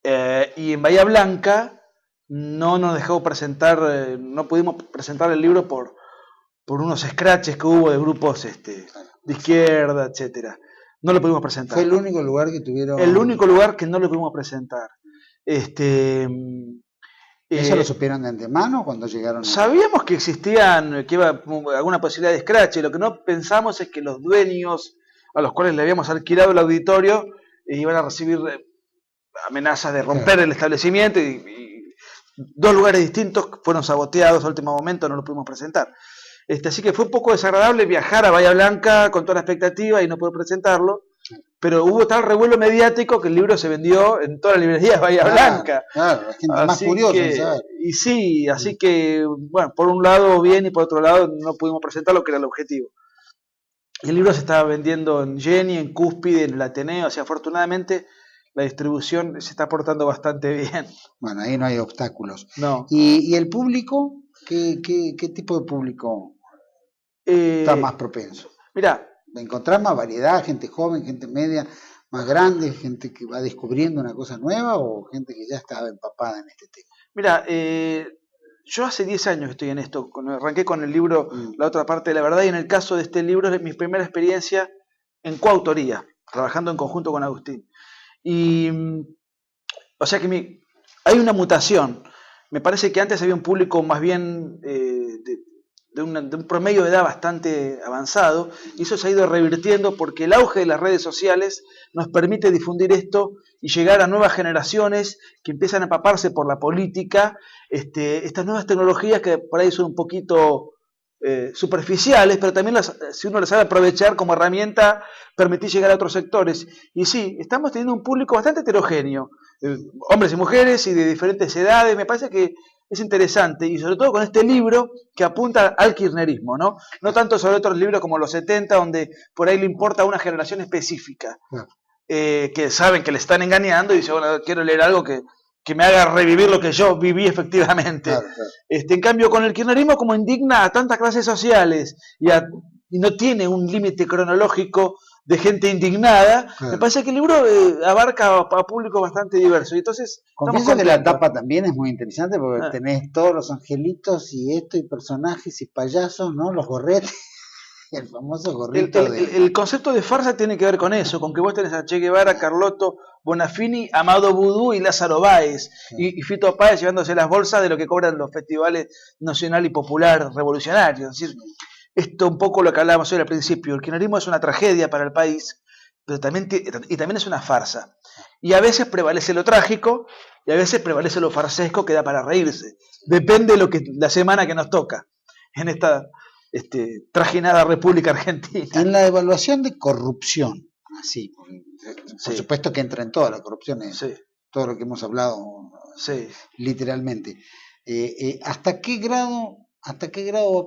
[SPEAKER 2] Y en Bahía Blanca no nos dejó presentar, no pudimos presentar el libro por unos scratches que hubo de grupos de izquierda, etcétera. No lo pudimos presentar.
[SPEAKER 1] ¿Fue el único lugar que tuvieron?
[SPEAKER 2] El único lugar que no lo pudimos presentar.
[SPEAKER 1] ¿Eso lo supieron de antemano cuando llegaron?
[SPEAKER 2] Sabíamos que existían, que iba alguna posibilidad de scratch. Lo que no pensamos es que los dueños a los cuales le habíamos alquilado el auditorio e iban a recibir amenazas de romper el establecimiento y 2 lugares distintos fueron saboteados al último momento, no lo pudimos presentar. Así que fue un poco desagradable viajar a Bahía Blanca con toda la expectativa y no poder presentarlo, pero hubo tal revuelo mediático que el libro se vendió en todas las librerías de Bahía Blanca.
[SPEAKER 1] Claro, la gente más curiosa, ¿sabes?
[SPEAKER 2] Y sí, así que, bueno, por un lado bien y por otro lado no pudimos presentarlo, que era el objetivo. El libro se estaba vendiendo en Jenny, en Cúspide, en el Ateneo, o sea, afortunadamente la distribución se está portando bastante bien.
[SPEAKER 1] Bueno, ahí no hay obstáculos.
[SPEAKER 2] No.
[SPEAKER 1] ¿Y el público? ¿Qué tipo de público está más propenso?
[SPEAKER 2] Mira,
[SPEAKER 1] ¿encontrar más variedad, gente joven, gente media, más grande, gente que va descubriendo una cosa nueva o gente que ya estaba empapada en este tema?
[SPEAKER 2] Mira, yo hace 10 años que estoy en esto, arranqué con el libro La otra parte de la verdad, y en el caso de este libro es mi primera experiencia en coautoría, trabajando en conjunto con Agustín. Y, o sea que hay una mutación. Me parece que antes había un público más bien de un promedio de edad bastante avanzado, y eso se ha ido revirtiendo porque el auge de las redes sociales nos permite difundir esto y llegar a nuevas generaciones que empiezan a empaparse por la política, estas nuevas tecnologías que por ahí son un poquito superficiales, pero también si uno las sabe aprovechar como herramienta, permitir llegar a otros sectores. Y sí, estamos teniendo un público bastante heterogéneo, hombres y mujeres y de diferentes edades. Me parece que es interesante, y sobre todo con este libro que apunta al kirchnerismo, ¿no? No tanto sobre otros libros como los 70, donde por ahí le importa a una generación específica, que saben que le están engañando y dicen, bueno, quiero leer algo que me haga revivir lo que yo viví efectivamente. Claro. En cambio, con el kirchnerismo, como indigna a tantas clases sociales y no tiene un límite cronológico de gente indignada, me parece que el libro abarca a público bastante diverso. Y entonces,
[SPEAKER 1] confieso que la tapa también es muy interesante porque tenés todos los angelitos y esto, y personajes y payasos, ¿no? Los gorretes. El famoso gorrito
[SPEAKER 2] el concepto de farsa tiene que ver con eso, con que vos tenés a Che Guevara, Carlotto Bonafini, Amado Vudú y Lázaro Báez, y Fito Páez llevándose las bolsas de lo que cobran los festivales nacional y popular revolucionarios. Es decir, esto un poco lo que hablábamos hoy al principio, el kirchnerismo es una tragedia para el país, pero también es una farsa. Y a veces prevalece lo trágico, y a veces prevalece lo farsesco que da para reírse. Depende de la semana que nos toca en esta trajinada República Argentina.
[SPEAKER 1] En la evaluación de corrupción, así, por supuesto que entra en toda la corrupción, todo lo que hemos hablado literalmente. ¿Hasta qué grado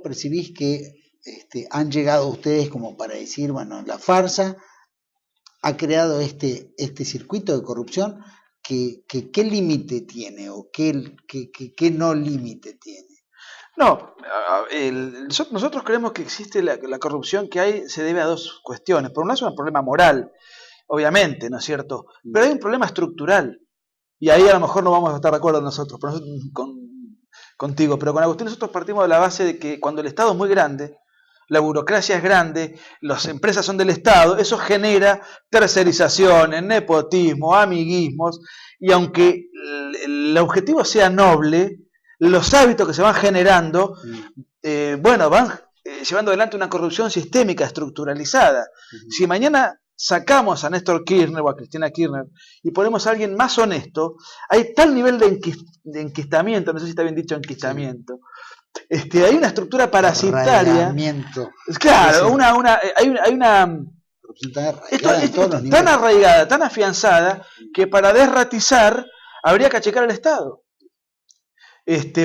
[SPEAKER 1] percibís que han llegado ustedes como para decir, bueno, la farsa ha creado este circuito de corrupción? ¿Qué límite tiene o qué no límite tiene?
[SPEAKER 2] No, nosotros creemos que existe la corrupción que hay, se debe a 2 cuestiones. Por un lado es un problema moral, obviamente, ¿no es cierto? Pero hay un problema estructural. Y ahí a lo mejor no vamos a estar de acuerdo nosotros, contigo, pero con Agustín nosotros partimos de la base de que cuando el Estado es muy grande, la burocracia es grande, las empresas son del Estado, eso genera tercerizaciones, nepotismo, amiguismos, y aunque el objetivo sea noble, los hábitos que se van generando, van llevando adelante una corrupción sistémica, estructuralizada. Si mañana sacamos a Néstor Kirchner o a Cristina Kirchner y ponemos a alguien más honesto, hay tal nivel de enquistamiento, no sé si está bien dicho enquistamiento, hay una estructura parasitaria. Claro, hay una tan arraigada, tan afianzada, que para desratizar habría que achicar al Estado.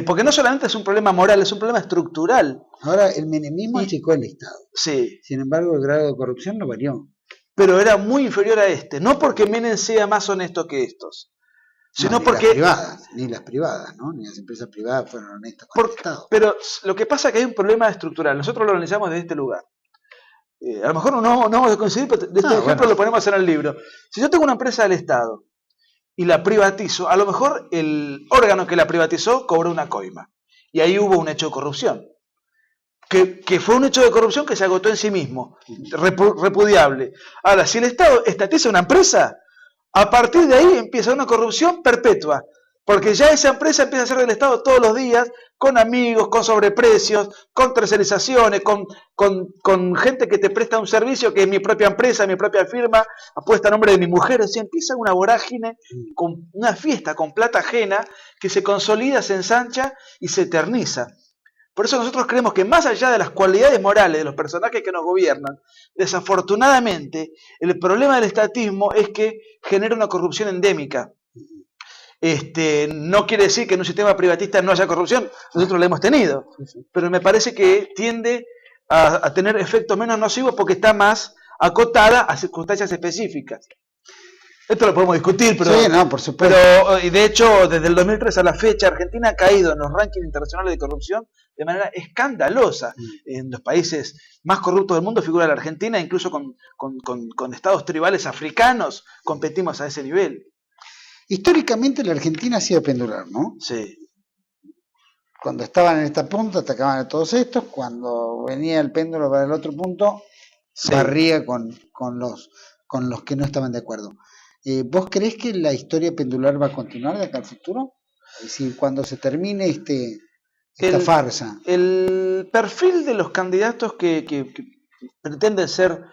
[SPEAKER 2] Porque no solamente es un problema moral, es un problema estructural.
[SPEAKER 1] Ahora, el menemismo achicó el Estado.
[SPEAKER 2] Sí.
[SPEAKER 1] Sin embargo, el grado de corrupción no varió.
[SPEAKER 2] Pero era muy inferior a no porque Menem sea más honesto que estos, sino porque...
[SPEAKER 1] Ni las privadas, ¿no? Ni las empresas privadas fueron honestas con el Estado.
[SPEAKER 2] Pero lo que pasa es que hay un problema estructural. Nosotros lo analizamos desde este lugar. A lo mejor no vamos a coincidir, pero de este ejemplo lo ponemos en el libro. Si yo tengo una empresa del Estado y la privatizo, a lo mejor el órgano que la privatizó cobró una coima. Y ahí hubo un hecho de corrupción. Que fue un hecho de corrupción que se agotó en sí mismo, repudiable. Ahora, si el Estado estatiza una empresa, a partir de ahí empieza una corrupción perpetua. Porque ya esa empresa empieza a ser del Estado todos los días, con amigos, con sobreprecios, con tercerizaciones, con gente que te presta un servicio que es mi propia empresa, mi propia firma, apuesta a nombre de mi mujer. O sea, empieza una vorágine, con una fiesta con plata ajena que se consolida, se ensancha y se eterniza. Por eso nosotros creemos que más allá de las cualidades morales de los personajes que nos gobiernan, desafortunadamente, el problema del estatismo es que genera una corrupción endémica. No quiere decir que en un sistema privatista no haya corrupción, nosotros la hemos tenido, pero me parece que tiende a tener efectos menos nocivos porque está más acotada a circunstancias específicas. Esto lo podemos discutir, pero,
[SPEAKER 1] sí, no, por supuesto.
[SPEAKER 2] Y de hecho, desde el 2003 a la fecha, Argentina ha caído en los rankings internacionales de corrupción de manera escandalosa. En los países más corruptos del mundo figura la Argentina, incluso con estados tribales africanos competimos a ese nivel.
[SPEAKER 1] Históricamente la Argentina ha sido pendular, ¿no?
[SPEAKER 2] Sí.
[SPEAKER 1] Cuando estaban en esta punta atacaban a todos estos, cuando venía el péndulo para el otro punto, sí, barría con los que no estaban de acuerdo. ¿Vos creés que la historia pendular va a continuar de acá al futuro? Es decir, cuando se termine esta farsa.
[SPEAKER 2] El perfil de los candidatos que pretenden ser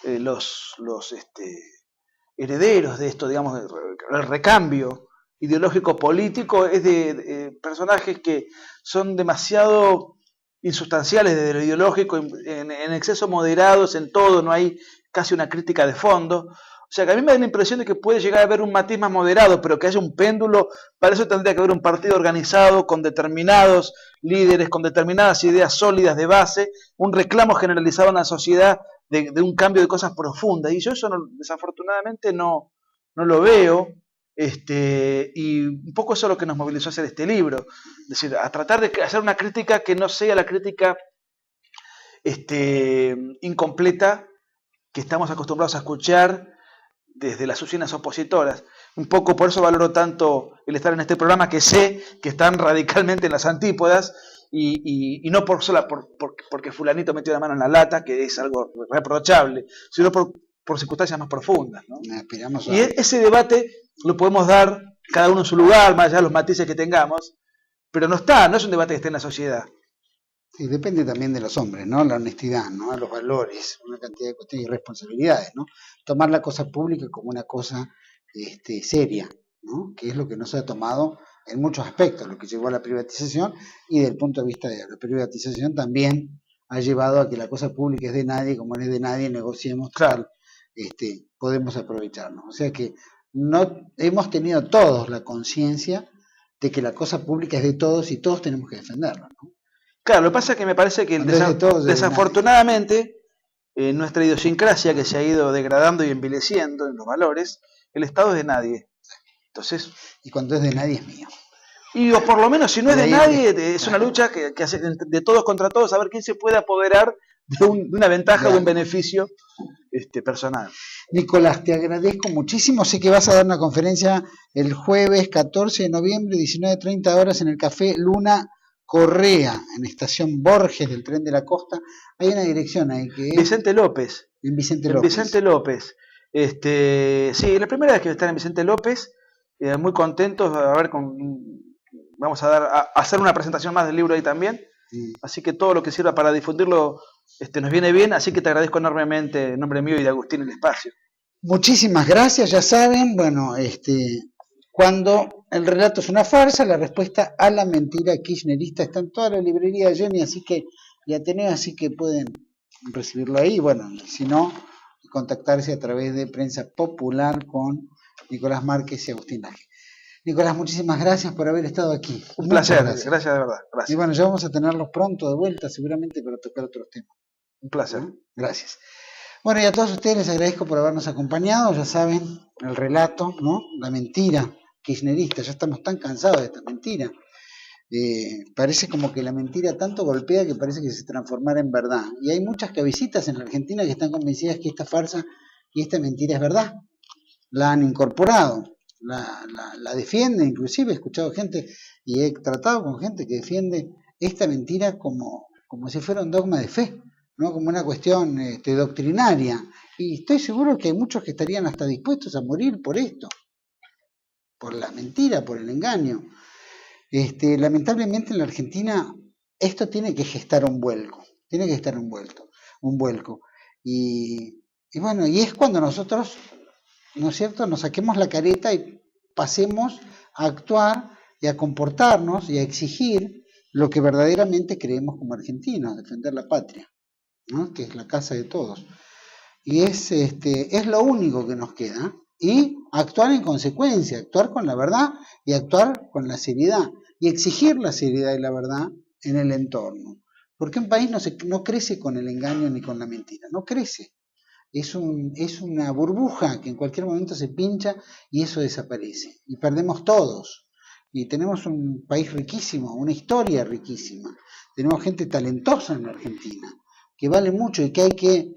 [SPEAKER 2] los herederos de esto, digamos, el recambio ideológico político es de personajes que son demasiado insustanciales desde lo ideológico, en exceso moderados en todo, no hay casi una crítica de fondo. O sea que a mí me da la impresión de que puede llegar a haber un matiz más moderado, pero que haya un péndulo. Para eso tendría que haber un partido organizado con determinados líderes, con determinadas ideas sólidas de base, un reclamo generalizado en la sociedad de un cambio de cosas profundas. Y yo eso desafortunadamente no lo veo. Y un poco eso es lo que nos movilizó a hacer este libro. Es decir, a tratar de hacer una crítica que no sea la crítica incompleta que estamos acostumbrados a escuchar desde las usinas opositoras. Un poco por eso valoro tanto el estar en este programa, que sé que están radicalmente en las antípodas, y no porque fulanito metió la mano en la lata, que es algo reprochable, sino por circunstancias más profundas, ¿no? Y ese debate lo podemos dar cada uno en su lugar, más allá de los matices que tengamos, pero no es un debate que esté en la sociedad.
[SPEAKER 1] Sí, depende también de los hombres, ¿no? La honestidad, ¿no? Los valores, una cantidad de cuestiones y responsabilidades, ¿no? Tomar la cosa pública como una cosa seria, ¿no? Que es lo que no se ha tomado en muchos aspectos, lo que llevó a la privatización, y desde el punto de vista de la privatización también ha llevado a que la cosa pública es de nadie, como no es de nadie, negociemos,
[SPEAKER 2] claro,
[SPEAKER 1] podemos aprovecharnos. O sea que no hemos tenido todos la conciencia de que la cosa pública es de todos y todos tenemos que defenderla, ¿no?
[SPEAKER 2] Claro, lo que pasa es que me parece que desafortunadamente nuestra idiosincrasia, que se ha ido degradando y envileciendo en los valores, el Estado es de nadie. Entonces,
[SPEAKER 1] y cuando es de nadie es mío.
[SPEAKER 2] O por lo menos si no es de nadie, es una lucha que hace de todos contra todos, a ver quién se puede apoderar de una ventaja, de un beneficio personal.
[SPEAKER 1] Nicolás, te agradezco muchísimo. Sé que vas a dar una conferencia el jueves 14 de noviembre, 19:30 horas, en el Café Luna Correa, en Estación Borges del Tren de la Costa. Hay una dirección ahí que es
[SPEAKER 2] Vicente López.
[SPEAKER 1] En Vicente López.
[SPEAKER 2] Vicente López. Sí, la primera vez que estar en Vicente López, muy contentos. Vamos a hacer una presentación más del libro ahí también. Sí. Así que todo lo que sirva para difundirlo nos viene bien. Así que te agradezco enormemente en nombre mío y de Agustín el espacio.
[SPEAKER 1] Muchísimas gracias, ya saben, bueno, cuando el relato es una farsa, la respuesta a la mentira kirchnerista está en toda la librería de Jenny, y Ateneo, así que pueden recibirlo ahí, bueno, y si no, contactarse a través de Prensa Popular con Nicolás Márquez y Agustín Laje. Nicolás, muchísimas gracias por haber estado aquí.
[SPEAKER 2] Un placer, gracias de verdad. Gracias.
[SPEAKER 1] Y bueno, ya vamos a tenerlos pronto de vuelta, seguramente, para tocar otros temas.
[SPEAKER 2] Un placer.
[SPEAKER 1] Gracias. Bueno, y a todos ustedes les agradezco por habernos acompañado. Ya saben, el relato, ¿no? La mentira kirchnerista. Ya estamos tan cansados de esta mentira. Parece como que la mentira tanto golpea que parece que se transformara en verdad. Y hay muchas cabecitas en la Argentina que están convencidas que esta farsa y esta mentira es verdad. La han incorporado, la defienden. Inclusive he escuchado gente y he tratado con gente que defiende esta mentira como si fuera un dogma de fe, ¿no? Como una cuestión doctrinaria, y estoy seguro que hay muchos que estarían hasta dispuestos a morir por esto. por la mentira, por el engaño. Lamentablemente en la Argentina esto tiene que gestar un vuelco, tiene que gestar un vuelco. Y bueno, y es cuando nosotros, ¿no es cierto?, nos saquemos la careta y pasemos a actuar y a comportarnos y a exigir lo que verdaderamente creemos como argentinos, defender la patria, ¿no?, que es la casa de todos. Y es lo único que nos queda. Y actuar en consecuencia, actuar con la verdad y actuar con la seriedad. Y exigir la seriedad y la verdad en el entorno. Porque un país no crece con el engaño ni con la mentira, no crece. Es una burbuja que en cualquier momento se pincha y eso desaparece. Y perdemos todos. Y tenemos un país riquísimo, una historia riquísima. Tenemos gente talentosa en la Argentina, que vale mucho y que hay que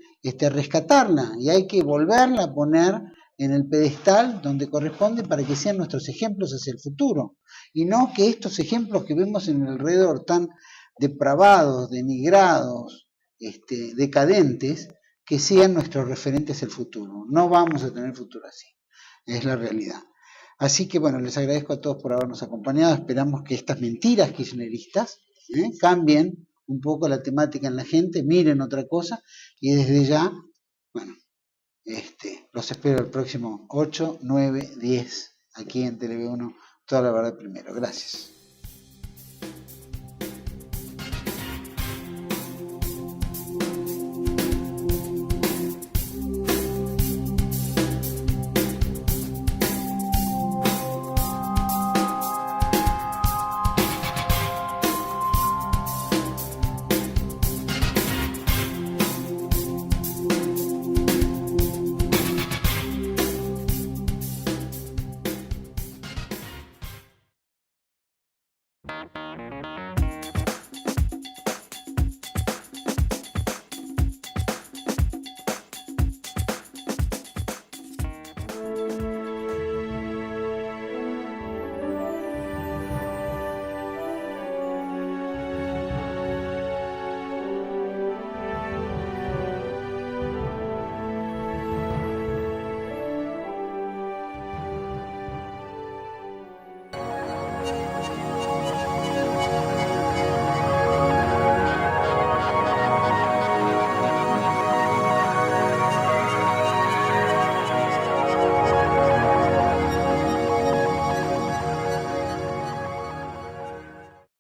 [SPEAKER 1] rescatarla y hay que volverla a poner en el pedestal donde corresponde para que sean nuestros ejemplos hacia el futuro. Y no que estos ejemplos que vemos en el alrededor tan depravados, denigrados, decadentes, que sean nuestros referentes hacia el futuro. No vamos a tener futuro así, es la realidad. Así que bueno, les agradezco a todos por habernos acompañado. Esperamos que estas mentiras kirchneristas cambien un poco la temática en la gente, miren otra cosa y desde ya, bueno, los espero el próximo 8, 9, 10 aquí en TV1, toda la verdad primero. Gracias.